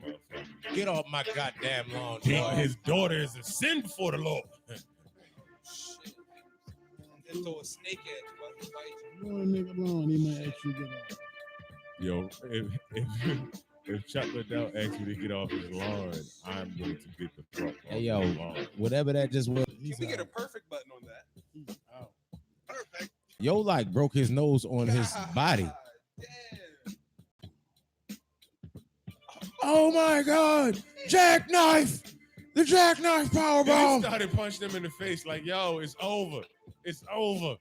motherfucker, Get off my goddamn lawn, beating boy. his daughter is a sin before the Lord. Shit. And throw a snake at you while he fights you. You want a nigga alone, he might actually get off. Yo, if Chuck Liddell asks me to get off his lawn, I'm going to get the fuck off Hey, yo, his lawn. whatever that just was. Can we get a perfect button on that? He's out. Perfect. Yo, like, broke his nose on his body. Damn. Oh, my God. Jackknife. The jackknife Then he powerbomb. started punching him in the face like, yo, it's over. It's over. Yo,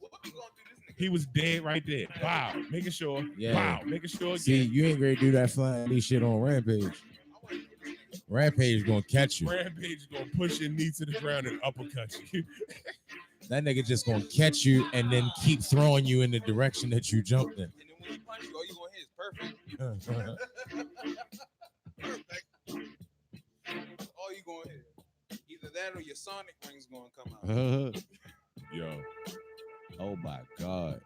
what we gonna do this nigga? He was dead right there. Wow. Making sure. Yeah. Wow. Making sure again. See, you ain't ready to do that flying knee shit on Rampage. Rampage gonna catch you. Rampage is going to push your knee to the ground and uppercut you. That nigga just gonna catch you and then keep throwing you in the direction that you jumped in. And then when he punch you, all you gonna hit is perfect. Perfect. All you gonna hit. Either that or your Sonic ring's gonna come out. Yo. Oh my God.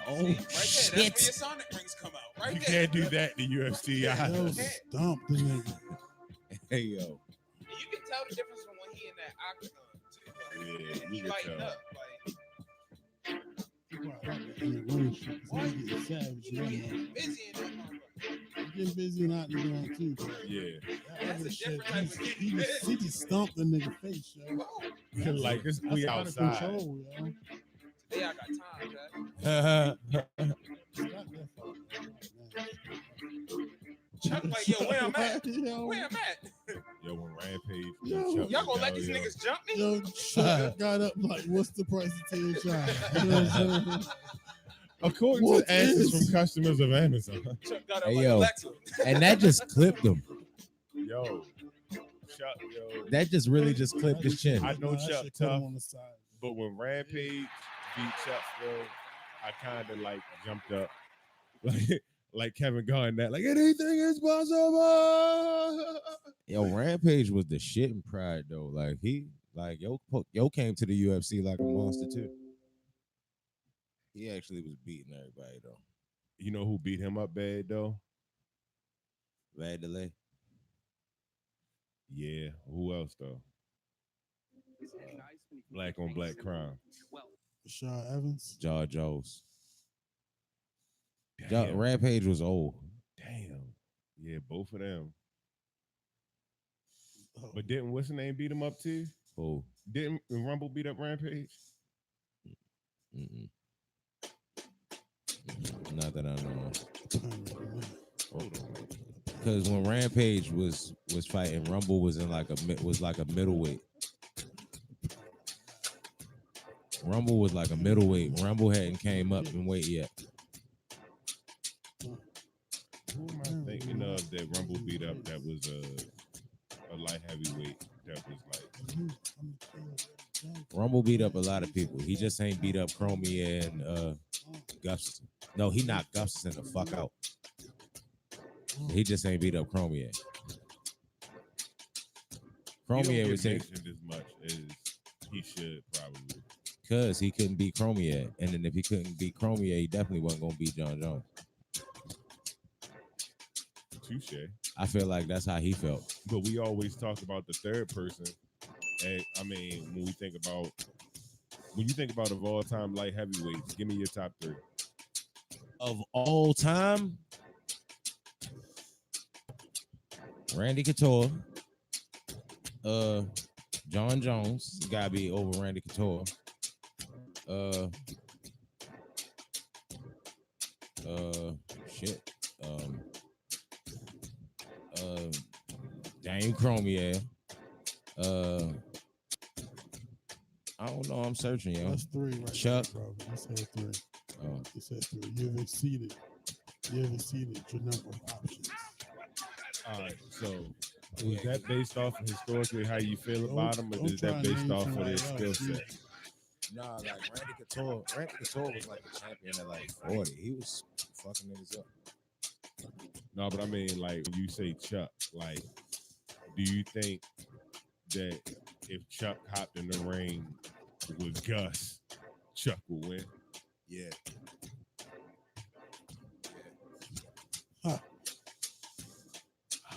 Oh See, right there, that's where your shit. Sonic rings come out. Right You there. can't do that in the UFC. Yo, either. stomp the nigga. Hey yo. And you can tell the difference from when he in that octagon too. Yeah, He you can lighten tell. up. Like, People are like that in the ring shit. So he getting savage. you You getting know? busy in that motherfucker. He getting busy and out the ground too. Bro. Yeah. That That's other a shit, different type of he just stomped the nigga face, yo. Whoa. Like, this That's we out of outside. control, yo. Today I got time, Jack. It's not that far, man. Chuck like, yo, where I'm at? Yo, Where I'm at? Yo, when Rampage. Yo. Chuck Y'all gonna let Liddell, these yo. niggas jump me? yo, Chuck got up like, what's the price of 10 shots? You know what I'm saying? According What to answers is- from customers of Amazon. Chuck got up Hey, like yo. Alexa. And that just clipped him. Yo. Chuck, yo. That just really just clipped his chin. I know Nah, that Chuck shit cut him tough. on the side. But when Rampage beat Chuck, yo, I kind of like jumped up. Like Kevin Garnett, like anything is possible. Yo, Rampage was the shit in Pride though. Like yo came to the UFC like a monster too. He actually was beating everybody though. You know who beat him up bad though? Bad delay. Yeah. Who else though? Black on black crime. Rashad Evans. George Jones. Damn. Rampage was old. Damn. Yeah, both of them. Oh, But didn't what's the name beat him up too? Oh. Didn't Rumble beat up Rampage? Mm-mm. Not that I know Hold on. because when Rampage was fighting, Rumble was in like a middleweight. Rumble was like a middleweight. Rumble hadn't came up in weight yet. Who am I thinking of that Rumble beat up that was a light heavyweight that was like Rumble beat up a lot of people. He just ain't beat up Chromie and Gustafson. No, he knocked Gustafson the fuck out. He just ain't beat up Chromie. he Chromie don't was get saying mentioned as much as he should probably. because he couldn't beat Chromie, and then if he couldn't beat Chromie, he definitely wasn't gonna beat John Jones. Touche. I feel like that's how he felt. But we always talk about the third person. And I mean, when you think about of all time light heavyweights, give me your top three. Of all time, Randy Couture, John Jones gotta be over Randy Couture. Shit. Daniel Cormier. I don't know. I'm searching, yo. That's three right Chuck. there, bro. You said three. Oh. You said three. You've exceeded your number of options. All right, so is that based off of historically how you feel about him, or Don't is that try based and off of name their somebody skill else. set? Nah, like Randy Couture. Randy Couture was like a champion at like 40. He was fucking niggas up. No, but I mean, like when you say Chuck, like, do you think that if Chuck hopped in the ring with Gus, Chuck would win? Yeah. Huh.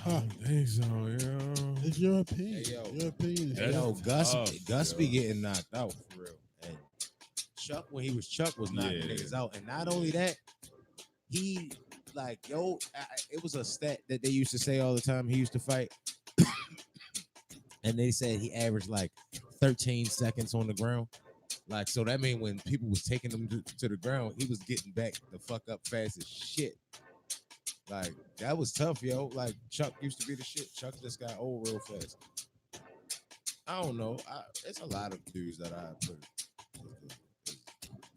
I don't think so, yo. It's your opinion. Hey, yo. Your opinion is Hey, yo, That's Gus tough, be yo. getting knocked out for real. And Chuck, when he was Chuck, was knocking Yeah. niggas out. And not only that, he it was a stat that they used to say all the time. He used to fight, and they said he averaged like 13 seconds on the ground. Like, so that mean when people was taking him to the ground, he was getting back the fuck up fast as shit. Like, that was tough, yo. Like, Chuck used to be the shit. Chuck just got old real fast. I don't know. It's a lot of dudes that I put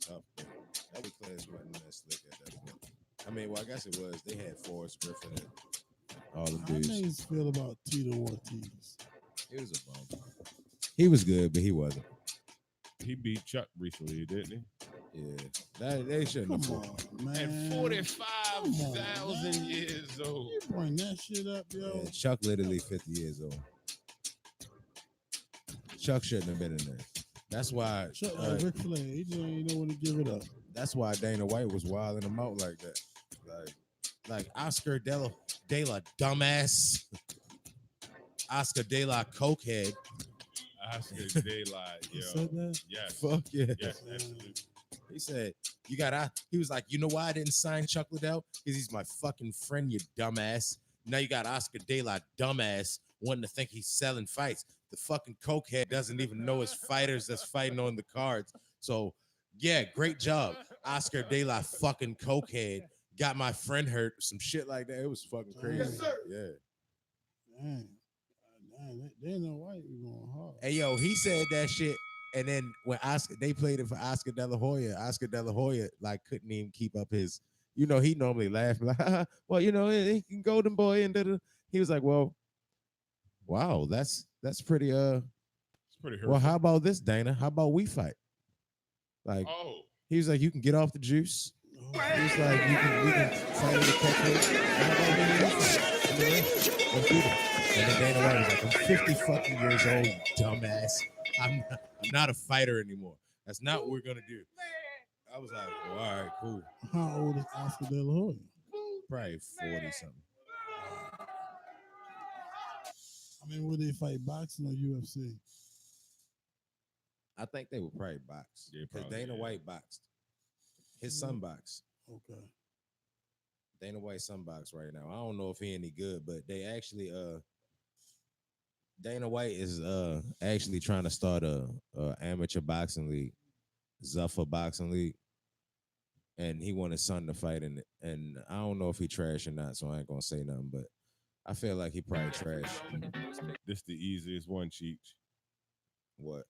tough. But that was class wasn't that slick at that point. I mean, well, I guess it was. They had Forrest Griffin and all them How dudes. niggas feel about Tito Ortiz? He was a bum. He was good, but he wasn't. He beat Chuck recently, didn't he? Yeah, they shouldn't Come have. on, man. At 45,000 years old. You bring that shit up, yo. Yeah, Chuck literally 50 years old. Chuck shouldn't have been in there. That's why. Chuck like Ric Flair. He just ain't know when to give it up. That's why Dana White was wilding him out like that. Like Oscar De La dumbass. Oscar De La cokehead. Oscar De La, He yo. said that? Yes. Fuck yeah. Yes, absolutely. He said, he was like, you know why I didn't sign Chuck Liddell? Because he's my fucking friend, you dumbass. Now you got Oscar De La dumbass wanting to think he's selling fights. The fucking cokehead doesn't even know his fighters that's fighting on the cards. So, yeah, great job. Oscar De La fucking cokehead got my friend hurt. Some shit like that. It was fucking crazy. Yes, sir. Yeah. Dang. Dana White was going hard. Hey, yo, he said that shit. And then when they played it for Oscar De La Hoya, Oscar De La Hoya like couldn't even keep up his, he normally laugh like, well, he can golden boy and he was like, well, wow, that's pretty It's pretty hurtful. well, how about this, Dana? How about we fight? Like he was like, you can get off the juice. He was like, we can fight with the catchphrase. How about we fight? Let's do that. And then Dana White was like, I'm 50 fucking years old, dumbass. I'm not a fighter anymore. That's not what we're gonna do. I was like, well, all right, cool. How old is Oscar De La Hoya? Probably 40 something. I mean, would they fight boxing or UFC? I think they would probably box. Yeah, Because probably, Dana yeah. White boxed. His son boxed. Okay. Dana White's son boxed right now. I don't know if he any good, but they actually Dana White is actually trying to start a amateur boxing league, Zuffa boxing league, and he want his son to fight in it. And I don't know if he trash or not, so I ain't gonna say nothing. But I feel like he probably trash. This the easiest one, Cheech. What?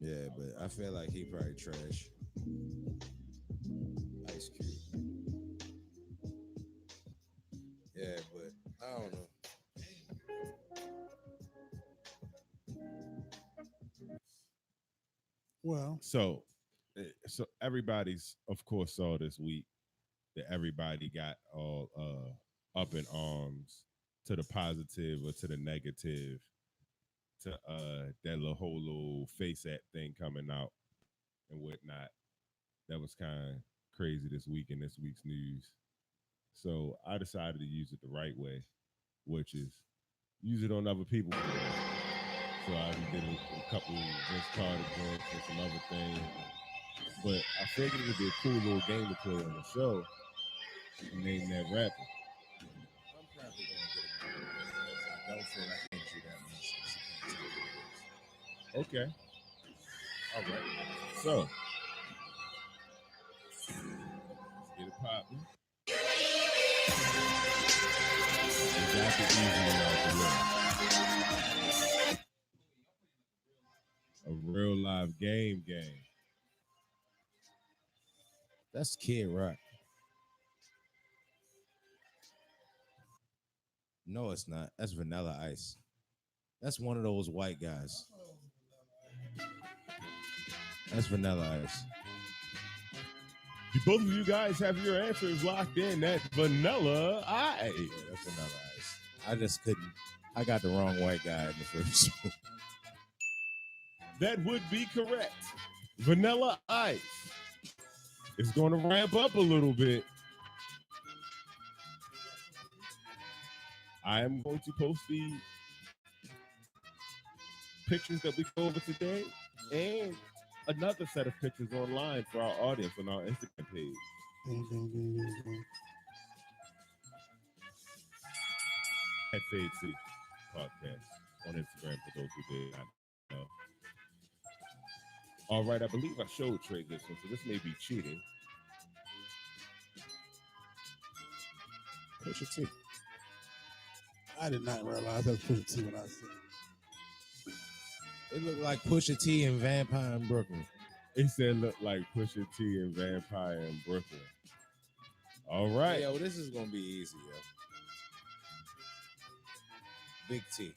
Yeah, but I feel like he probably trash. Ice Cube. Yeah, but I don't know. Well, So everybody's, of course, saw this week that everybody got all up in arms to the positive or to the negative to that whole little face app thing coming out and whatnot. That was kind of crazy this week in this week's news. So I decided to use it the right way, which is use it on other people. So I did a couple Vince Carter joints and some other things. But I figured it would be a cool little game to play on the show. Name that rapper. I'm probably gonna get a because I don't feel like I you that much. Okay. All right. So let's get it popping. We got the easy one out the way. A real live game. That's Kid Rock. No, it's not. That's Vanilla Ice. That's one of those white guys. That's Vanilla Ice. Both of you guys have your answers locked in at Vanilla Ice. Yeah, that's another ice. I just couldn't. I got the wrong white guy in the first one. That would be correct. Vanilla Ice is going to ramp up a little bit. I am going to post the pictures that we go over today and another set of pictures online for our audience on our Instagram page. At Fade City Podcast on Instagram for those who did not know. All right, I believe I showed Trey this one, so this may be cheating. Pusha T. I did not realize that was Pusha T when I said it. It looked like Pusha T and Vampire in Brooklyn. It said look like Pusha T and Vampire in Brooklyn. All right. Hey, yo, this is gonna be easy, yo. Big T.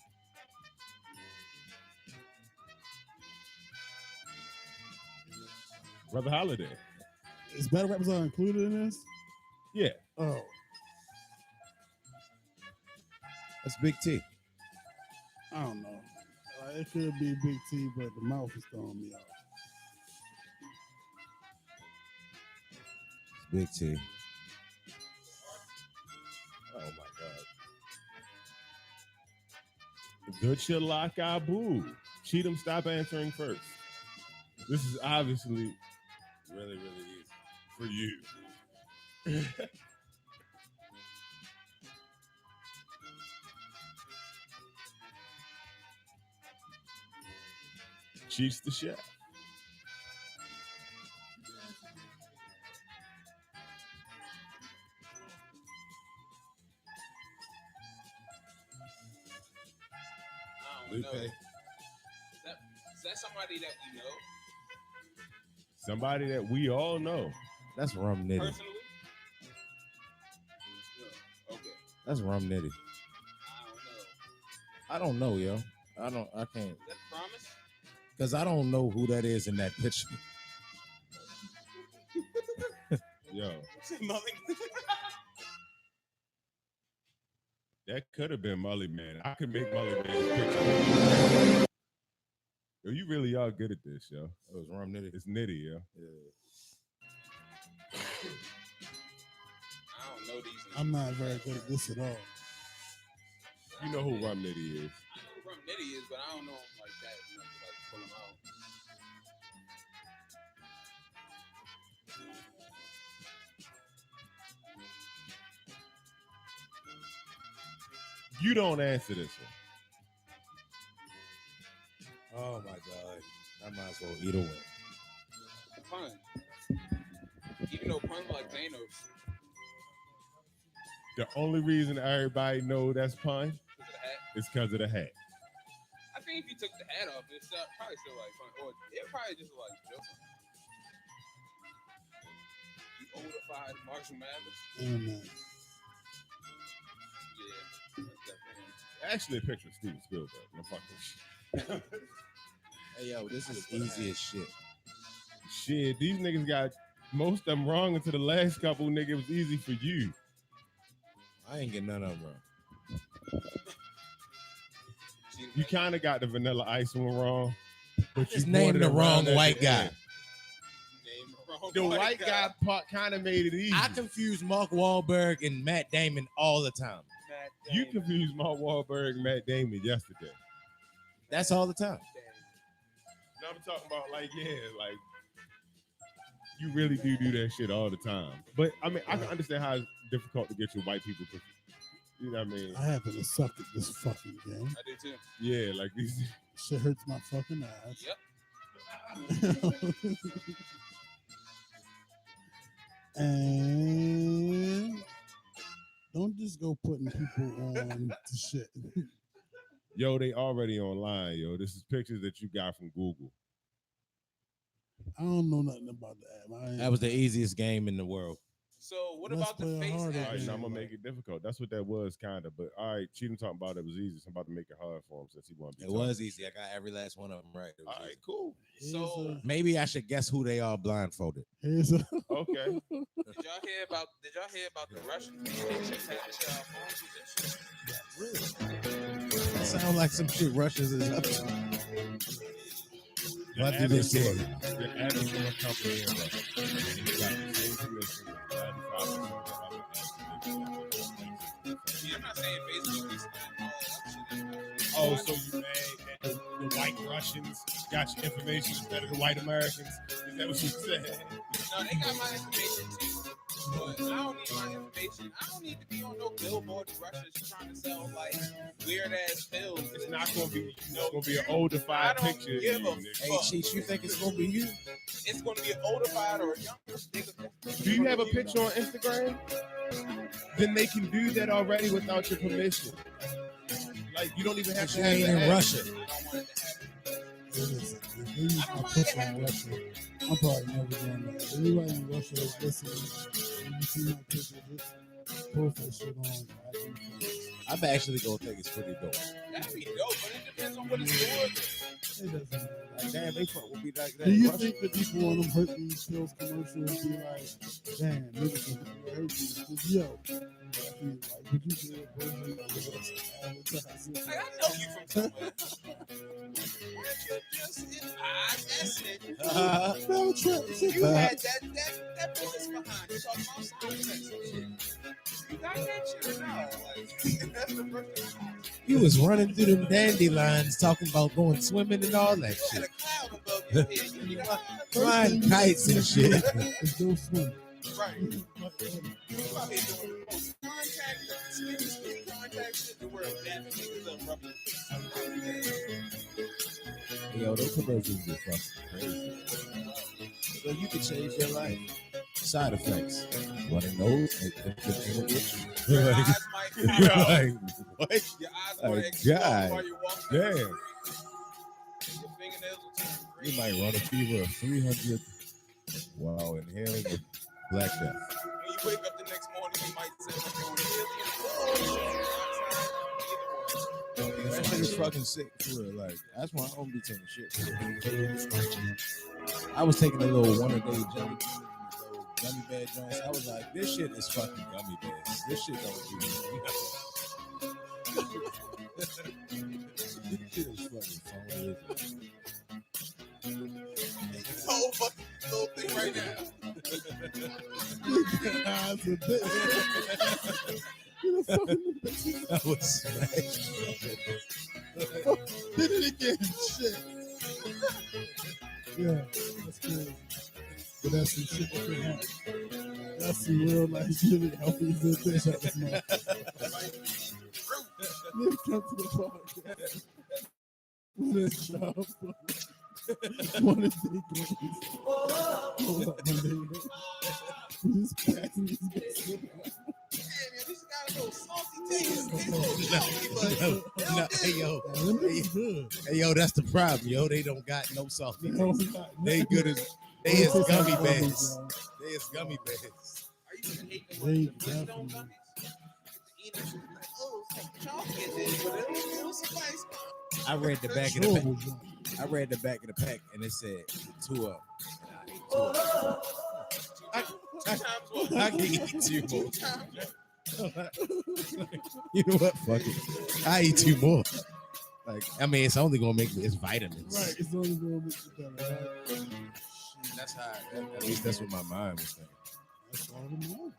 Brother Holiday. Is battle rappers are included in this? Yeah. Oh, That's Big T. I don't know. It could be Big T, but the mouth is throwing me off. Big T. Oh my God. Good shit, lock Abu. Cheat him, stop answering first. This is obviously Really, really easy. for you. Chiefs the chef. I don't know. Lupe. Is that somebody that we know Somebody that we all know. That's Rum Nitty. personally? No. Okay. That's Rum Nitty. I don't know. I don't know, yo. I can't. Is that Promise? Because I don't know who that is in that picture. Yo, Nothing. that could have been Mully Man. I could make Mully Man's picture. Yo, you really are good at this, yo. That was Rum Nitty. It's nitty, yo. Yeah. I don't know these. I'm not very good at this at all. You know who Rum Nitty is. I know who Rum Nitty is, but I don't know him like that. You know, to, like pull him out. You don't answer this one. Oh my God. I might as well eat a win. Pun. Even though Pun's like Thanos, The only reason everybody know that's pun because of the hat. is because of the hat. I think if you took the hat off, it's probably still like Pun, or it probably just like Joker. The oldified Marshall Mathers. Amen. Yeah, that's definitely him. Actually, a picture of Steven Spielberg. No fucking Hey, yo, this is easy as shit. shit. These niggas got most of them wrong until the last couple. Nigga, it was easy for you. I ain't get none of them wrong. You kind of got the Vanilla Ice one wrong, but Just you named brought it the around wrong at white the guy. end. Name the wrong The white guy part kind of made it easy. I confuse Mark Wahlberg and Matt Damon all the time. Matt You Damon. confused Mark Wahlberg and Matt Damon yesterday. That's all the time. Now I'm talking about like, yeah, like you really do that shit all the time. But I mean, I can understand how it's difficult to get your white people. You know what I mean? I happen to suck at this fucking game. I did too. Yeah, like these. Shit hurts my fucking ass. Yep. And don't just go putting people on to shit. Yo, they already online, yo. This is pictures that you got from Google. I don't know nothing about the app. That was the easiest game in the world. So what Let's about the play a face harder All right, action? now I'm game. gonna make it difficult. That's what that was, kind of. But all right, Cheatham talking about it was easy. So I'm about to make it hard for him since he want to be. It talking. was easy. I got every last one of them right. It was All right, easy. cool. So Maybe I should guess who they are blindfolded. Here's a Okay. did y'all hear about the Russians? They just had their phones with that shit. That sounds like some shit Russians is up to. The What did they say? The average of a company in Russia got the same commission as 95% of the other See, I'm not saying Facebook is not all that shit. Oh, so you mad that the white Russians got your information instead of the white Americans? Is that what you said? No, they got my information too. But I don't need my information. I don't need to be on no billboard in Russia trying to sell like weird ass pills. It's not gonna be. It's gonna be an oldified I don't picture. of give you, a nigga. Hey, Cheech, you think it's gonna be you? It's going to be an oldified or a younger nigga. Do you have a picture on Instagram? Then they can do that already without your permission. Like you don't even have Cause to you have ain't the in app. Russia. Listen, if they use my picture in Russia, I'm probably never doing that. Everybody in Russia is listening. When you see my picture, just post that shit on IG. I'm actually gonna think it's pretty dope. That'd be dope, but it depends on what it's for. It doesn't matter. Like, damn, they fuck would be like that. Do you in Russia. think the people on them herpes pills commercials be like, damn, niggas can get herpes? 'Cause, yo, like, would you do a version of this advertising? Like, I know you from somewhere. Weren't you just in that's it. No, Trent, You had that voice behind you talking about sound effects and shit. You got that shit or no? Like, that's the first thing. You was running through them dandelions talking about going swimming and all that You had shit. a cloud above your head. You need a Flying kites and shit. It's go swim. right. You out here doing the most skin contact shit in the world. That niggas are rubber. Yo, those commercials are fucking crazy. So you can change your life. Side effects. Running nose. Your Like, eyes might like, what? Your eyes Oh, might explode God. while you're walking. Damn. Your fingernails will turn green. You might run a fever of 300 while inhaling a black death. When you wake up the next morning, you might say, "I'm going That shit is fucking sick for real. Like, that's why I don't be taking shit for real. I was taking a little one-a-day gummy bear joints. I was like, this shit is fucking gummy bears. This shit don't do nothing. This shit is fucking phony. This whole fucking little thing right now." That's a bitch. You the fucking bitch. That was smashed. Did it again. Shit. Yeah, that's good. But that's some shit that can happen. That's some real life shit that help you do this at this moment. Nigga come to the podcast. This job. One of the things. Hold up, my nigga. We just passing these bitches. Damn, this got a little salty taste. It's a little salty, but No, hey yo, Them niggas good. hey yo, that's the problem, yo. They don't got no salty. They don't got They nothing. good as they is Don't gummy piss bears. off, They is gummy bears. I used to hate them They when the Flintstone definitely- gummies. Eat them, like, oh, it's like chocolate in it, but it was spice. I read the back of Sure the pack. was wrong. I read the back of the pack and it said 2 up. And I ate 2 up. Two times what? I can eat 2 more. Two times what? You know what? Fuck it. I eat 2 more. Like, I mean, it's only gonna make me. It's vitamins. Right, it's only going to make you better. Right? That's how. At least that's what my mind was thinking. That's all the more.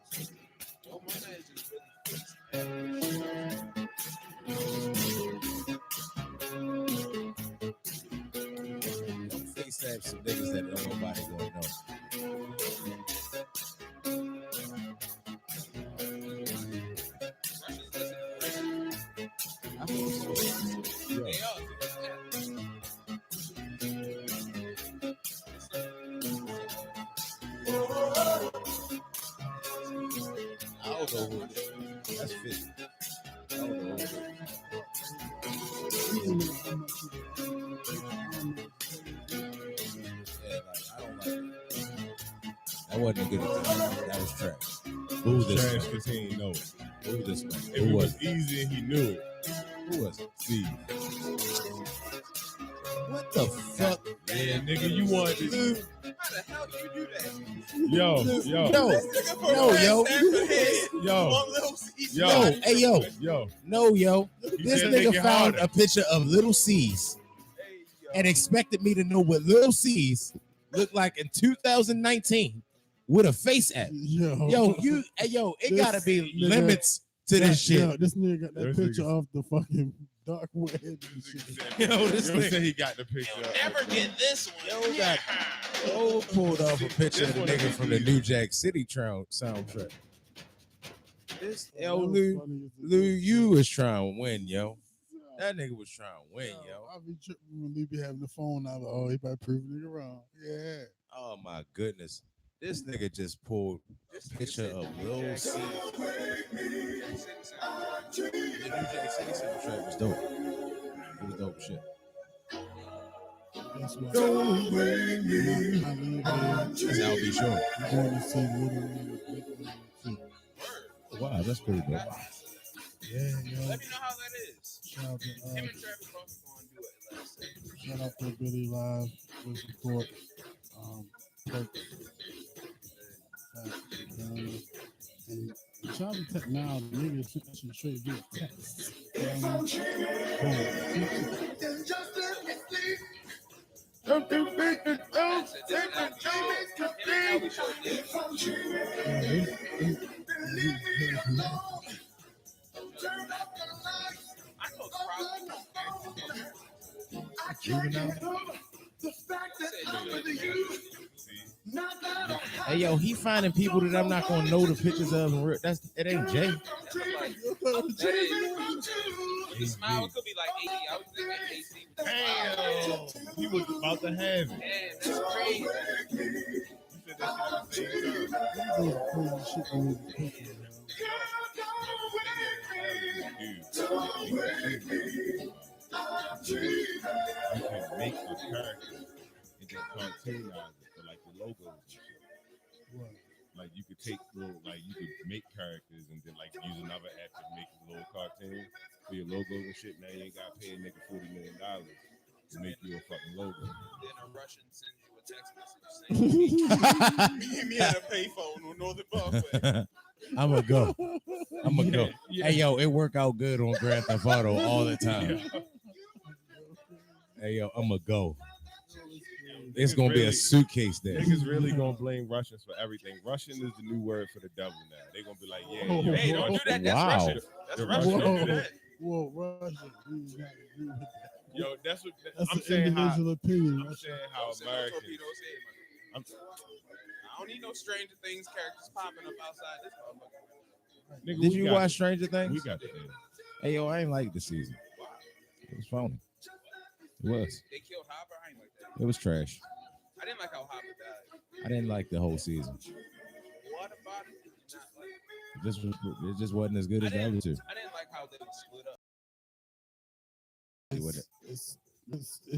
Oh, my man is just really Don't face stab some niggas that don't nobody gonna know. I feel so. Yeah. They are. I don't know who it is. That's 50. I don't know who it is. Even though how much you Yeah, like, I don't like it. That wasn't a good example. That was trash. Who this trash man? because he ain't know it. Who this man? If Who it was was easy and he knew it, Who was it? see. What the fuck? Yeah, nigga, you wanted to. How the hell you do that? Yo. This nigga from yo, West yo. Africa head Yo. on Lil C's Yo. body. Hey, yo. Yo. No, yo. This said nigga make it found harder. a picture of Little C's Hey, yo. and expected me to know what Little C's looked like in 2019 with a face app. Yo, it This gotta be nigga- limits to this shit. Yo, this nigga got that This picture nigga- off the fucking dark web and shit. Yo, this Yo nigga- said he got the picture. You'll never get this one. Yo pulled off a picture of the This one nigga is from the easy. New Jack City soundtrack. This Yo, That was Lou, funny as a Lou, bitch. you was trying to win, yo. That nigga was trying to win, yo. I be tripping when they be having the phone out. Like, oh, he about to prove a nigga wrong. Yeah. Oh my goodness. This nigga just pulled a picture of Lil C. The New Jack City soundtrack was dope. It was dope shit. That's what. Don't blame me. That's LB Short. I'm going to see Little Nigga, Big Nigga too. Wow, that's pretty dope. Yeah, yo. Let me know how that is. Shout out to, Him and Travis Barker going to do it last second. shout out to Billy Live with support. Perks. And shout out to Tech Now, the nigga sent that shit straight via text. Hey yo, he finding people that I'm not gonna know the pictures of. And it ain't Jay. His smile could be like 80. I was thinking AC. Damn. He was about to have it. Man, that's crazy. You said that shit at the same time. You can make a character and then cartoonize it for like the logos and shit. Like you could take little, like you could make characters and then like use another app to make a little cartoon for your logos and shit. Now you ain't gotta pay a nigga $40 million to make you a fucking logo. Then a Russian sends you a text message saying, meet me at a payphone on Northern Parkway. I'ma go. I'ma go. Yeah. Hey yo, it work out good on Grand Theft Auto all the time. Hey yo, I'ma go. It's gonna be a suitcase there. Niggas really gonna blame Russians for everything. Russian is the new word for the devil now. They gonna be like, yeah, you're Hey, don't do that. That's Wow. Russian. That's The Russian. Russian Don't do do that. Whoa, Russia. We do not agree with that. Yo, that's what That's I'm an saying. How individual opinion. I'm saying how Don't send no Americans. torpedoes here, man. I'm, I don't need no Stranger Things characters popping up outside this motherfucker. nigga, Did we you got watch it. Stranger Things? We got it. Hey yo, I ain't like the season. It was phony. It was. They killed Hopper. I ain't like that. It was trash. I didn't like how Hopper died. I didn't like the whole season. What about it? Did you not like? It just wasn't as good as the other two. I didn't like how they split up. With it. It's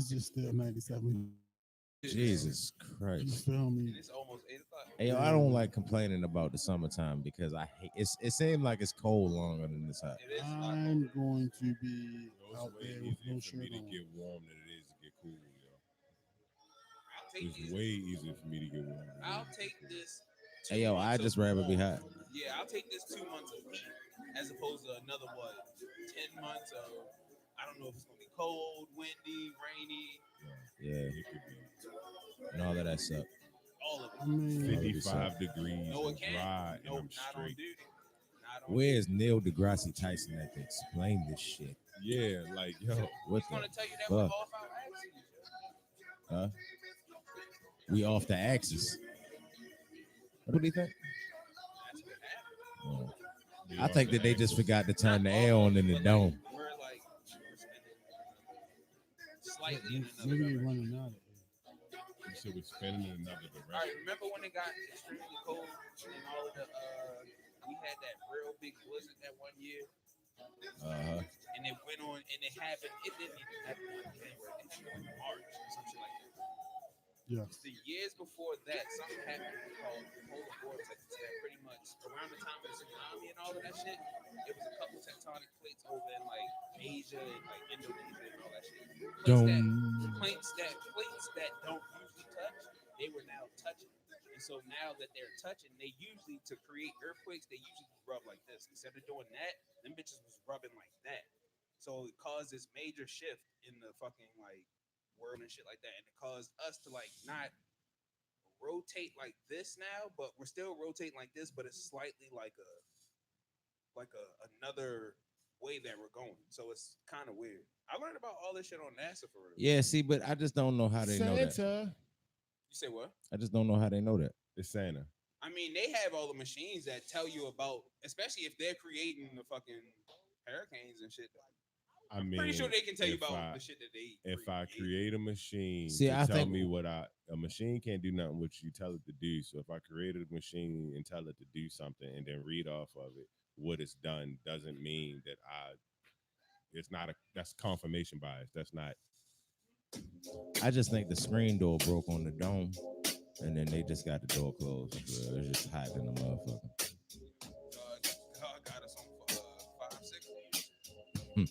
just still 97. Jesus You Christ. feel me? And it's almost 8 o'clock. Hey, yo, I don't like complaining about the summertime because I hate it seems like it's cold longer than it's hot. It is. I'm going to be It's out way there with no easier for me shirt to on. get warm than it is to get cool, yo. I'll take It's these. way easier for me to get warm. I'll take this. Hey yo, I just rather be hot. Yeah, I'll take this 2 months of heat as opposed to another 10 months of I don't know if it's gonna be cold, windy, rainy, Yeah, It could be and all of that suck. all of I it. mean, 55 degrees No, and it can't. dry, No, and I'm not on straight. duty. Not on Where's Neil deGrasse Tyson at to explain this shit? Yeah, like yo, What He's gonna the tell you that we're fuck? off our axes. Huh? We off the axis. What do you think? That's what happened. I think that they just forgot to turn the air on in the dome. We're like slightly in another maybe direction. you're running out of it. you said we're spinning in another All right, direction. remember when it got extremely cold and all of the we had that real big blizzard that one year, and it went on and it happened. It didn't even happen in January. It happened in March or some shit like that. Yes. The years before that, something happened called polar vortex that pretty much around the time of the tsunami and all of that shit, it was a couple tectonic plates over in like Asia and like Indonesia and all that shit. Dome. Plates that don't usually touch, they were now touching. And so now that they're touching, they usually to create earthquakes, they usually rub like this. Instead of doing that, them bitches was rubbing like that. So it caused this major shift in the fucking like world and shit like that, and it caused us to like not rotate like this now, but we're still rotating like this, but it's slightly like a another way that we're going. So it's kind of weird. I learned about all this shit on NASA for real. Yeah, see, but I just don't know how they know that. Santa. You say what? I just don't know how they know that. It's Santa. I mean, they have all the machines that tell you about, especially if they're creating the fucking hurricanes and shit. I mean, Pretty sure they can tell you if about I- the shit that they. If I create a machine See, to I tell think- me what a machine can't do nothing what you tell it to do. So if I created a machine and tell it to do something and then read off of it what it's done, doesn't mean that that's confirmation bias. That's not. I just think the screen door broke on the dome, and then they just got the door closed. Bro. It's just hot in the motherfucker. God got us on 5-6.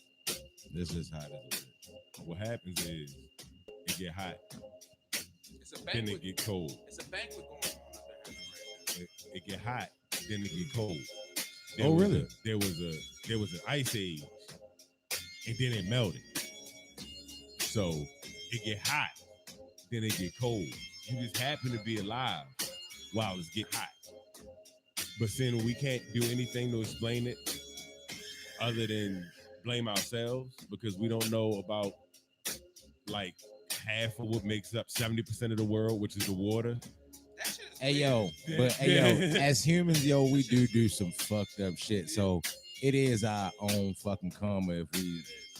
This is hot as a bitch. What happens is it get hot, It's a then banquet. it get cold. It's a banquet going on up there right now. It get hot, then it get cold. Oh, really? There was an ice age, and then it melted. So it get hot, then it get cold. You just happen to be alive while it's get hot. But then we can't do anything to explain it other than blame ourselves because we don't know about like half of what makes up 70% of the world, which is the water. That shit is Hey weird. yo, but hey yo, as humans, yo, we do some fucked up shit. So it is our own fucking karma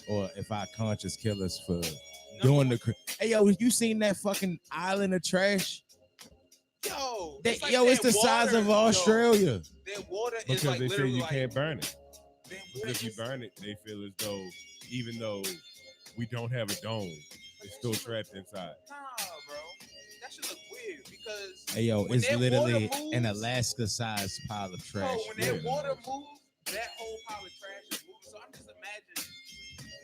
if our conscious kill us for doing the. Hey yo, you seen that fucking island of trash? Yo, It's like the their size water, of Australia. Their water is Because like they say literally you like, can't burn it. their Because water if you is- burn it, they feel as though even though we don't have a dome, it's still trapped inside. Nah, bro, that should look weird because Hey yo, when it's their literally water moves, an Alaska-sized pile of trash. bro, when their floating water around. moves, that whole pile of trash is moving. So I'm just imagining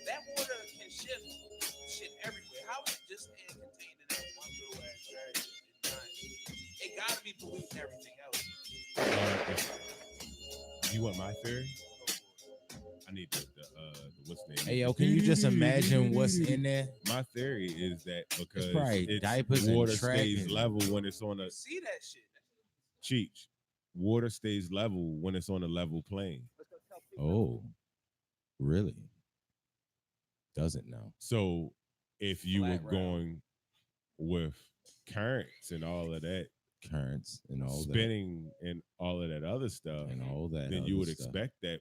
that water can shift shit everywhere. How is it just staying contained in that one little ass trash? It gotta be polluting everything else, You want my theory? I need the what's the name? Hey yo, can you just imagine what's in there? My theory is that because probably diapers and water track stays and- level when it's on a bro. See that shit? Cheech. Water stays level when it's on a level plane. Oh, really? Doesn't know. So if you Flat were round. going with currents and all of that, Currents and all spinning and all of that other stuff, that and all that. then other you would stuff. expect that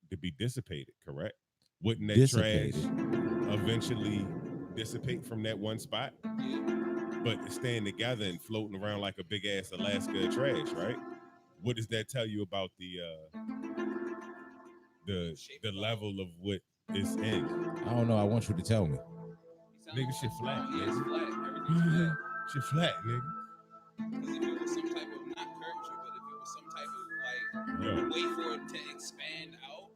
to be dissipated, correct? Wouldn't that Dissipated. trash eventually dissipate from that one spot? But it's staying together and floating around like a big ass Alaska of trash, right? What does that tell you about the level of what it's in? I don't know. I want you to tell me. Nigga, shit flat, Yeah, it's nigga. flat. Everything's flat. Shit flat, nigga. Because if it was some type of not curvature, but if it was some type of like Yo, way for it to expand out,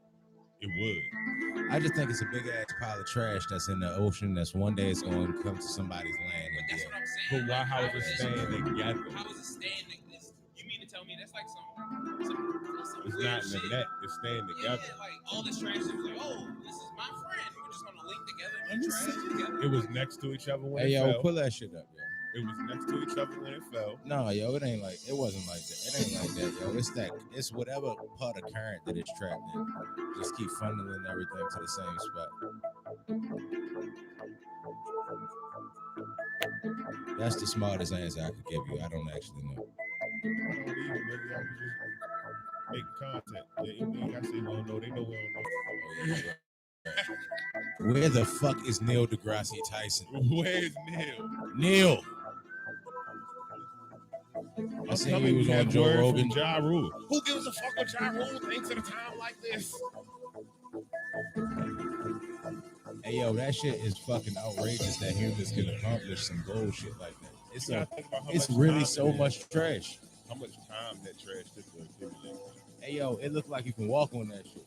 it would. I just think it's a big ass pile of trash that's in the ocean. That's one day it's going to come to somebody's land. but And that's be what I'm saying. But why? Like, How is it staying together? How is it staying? You mean to tell me that's like some It's weird not in shit? the net. It's staying together. Yeah, like all this trash is like, oh, this is my friend. We're just gonna link together I'm and just trash saying. together. It was next to each other when Hey it yo, fell. pull that shit up, yo. It was next to each other when it fell. No, yo, it ain't like it wasn't like that. It ain't like that, yo. It's whatever part of current that it's trapped in. Just keep funneling everything to the same spot. That's the smartest answer I could give you. I don't actually know. I don't even, nigga. I was just making content. Yeah, I say we don't know. They know we don't know. Oh, yeah, right. Where the fuck is Neil deGrasse Tyson? Where's Neil? Neil. I I'm seen telling he you, was we on have Joe word Rogan. from Ja Rule. Who gives a fuck what Ja Rule thinks at a time like this? Hey yo, that shit is fucking outrageous that humans can accomplish some bullshit like that. It's You a, gotta think about how it's much really time so it is. much trash. How much time that trash took to accumulate? Hey yo, it looked like you can walk on that shit.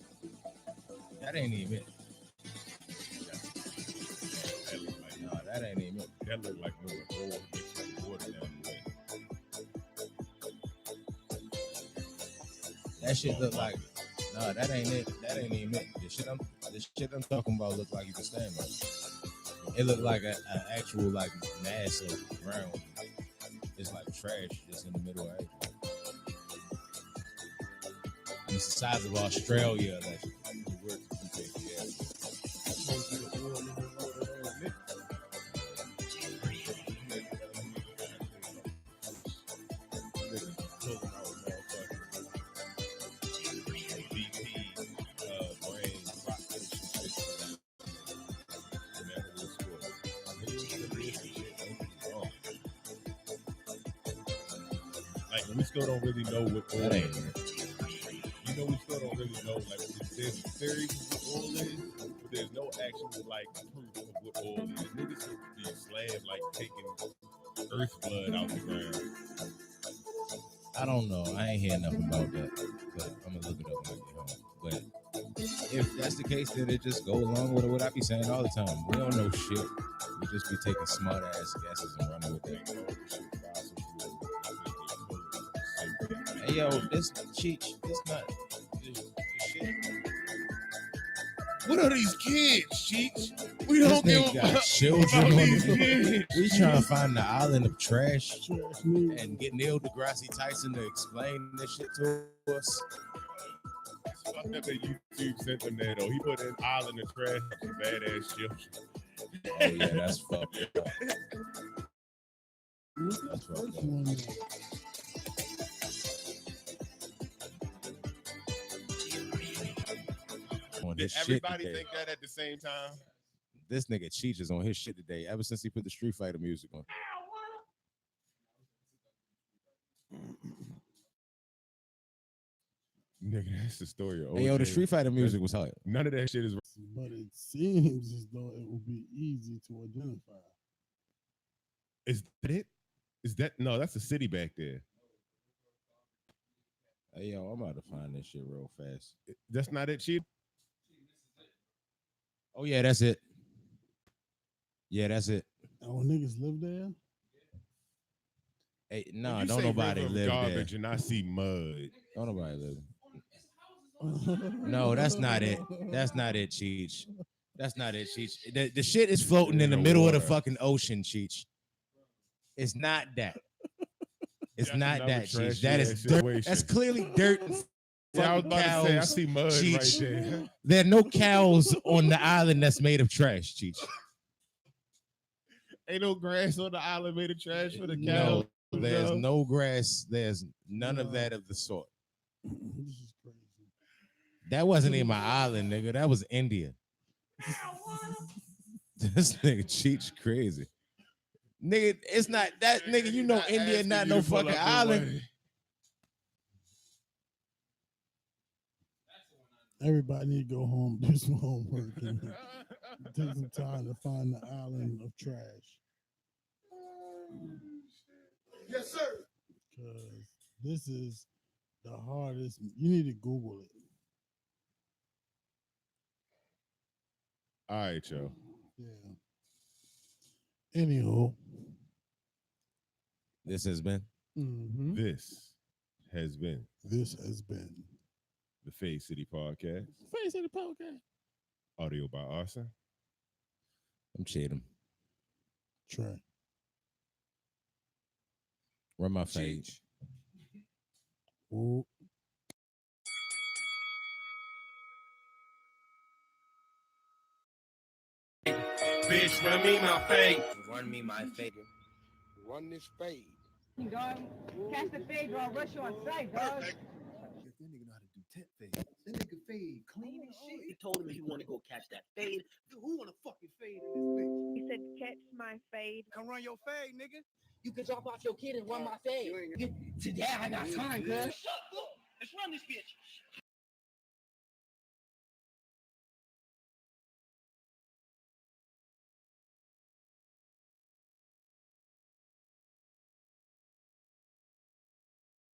That ain't even it. That look like No, that ain't even it. that look like more oil mixed with water down the way. That shit look like. No, that ain't it. That ain't even it. The shit I'm talking about look like you can stand on. It looked like an actual like mass of ground. It's like trash just in the middle of it. It's the size of Australia. Allegedly. It works if you take the gas. Like we still don't really know what oil That ain't is. it. You know, we still don't really know. Like there's theories of what oil is, but there's no actual like proof of what oil is. Niggas could be slammed like taking earth blood out the ground. I don't know. I ain't hear nothing about that, but I'm gonna look it up when I get home. But if that's the case, then it just go along with what I be saying all the time. We don't know shit. We just be taking smart ass guesses and running with it. Hey yo, this Cheech, this not this shit. What are these kids, Cheech? We This don't give nigga a got fuck children about on these the kids. We trying to find the island of trash Trash me. and get Neil deGrasse Tyson to explain this shit to us. Fuck up that YouTube sent him there though. He put an island of trash for badass children. Oh yeah, that's fucked up. Look at That's the right, first man. one. On Did his shit everybody today. think that at the same time? This nigga Cheech is on his shit today. Ever since he put the Street Fighter music on. Nigga, that's the story of OJ. Hey yo, the Street Fighter music was hard. None of that shit is. But it seems as though it will be easy to identify. Is that it? Is that no? That's a city back there. Hey yo, I'm about to find this shit real fast. That's not it, Chief. Oh yeah, that's it. Yeah, that's it. Oh, niggas live there? Hey, When no, you don't say nobody river of live garbage there. and I see mud. Don't nobody live there. No, that's not it. That's not it, Cheech. That's not it, Cheech. The shit is floating in the In the middle of the water. fucking ocean, Cheech. It's not that. It's That's not another that, Cheech. trashy That is ass dirt. situation. That's clearly dirt and Yeah, I was fucking about to say I cows. see mud Cheech. right there. There are no cows on the island that's made of trash, Cheech. Ain't no grass on the island made of trash for the No, cows. there's no grass. There's none of that of the sort. This is crazy. That wasn't even my island, nigga. That was India. This nigga Cheech crazy. Nigga, it's not that nigga. You know Not India asking not you no to pull fucking up the island. way. Everybody need to go home, do some homework, and take some time to find the island of trash. Yes, sir. Because this is the hardest. You need to Google it. All right, yo. Yeah. Anyhow. This has been This has been This has been the Fade City Podcast, Face of the Podcast. audio by Arson. I'm cheating. Trey. Run my fade. Ooh. Bitch, run me my fade. Run me my fade. Run this fade. Dog, catch the fade, or I'll rush you on sight, dog. That nigga know how to do tent fade. That nigga fade clean and shit. He told him he want to go catch that fade. Who want to fucking fade in this bitch? He said, catch my fade. Come run your fade, nigga. You can drop off your kid and run my fade. You ain't Today I got time, cuz. Shut up. Let's run this bitch.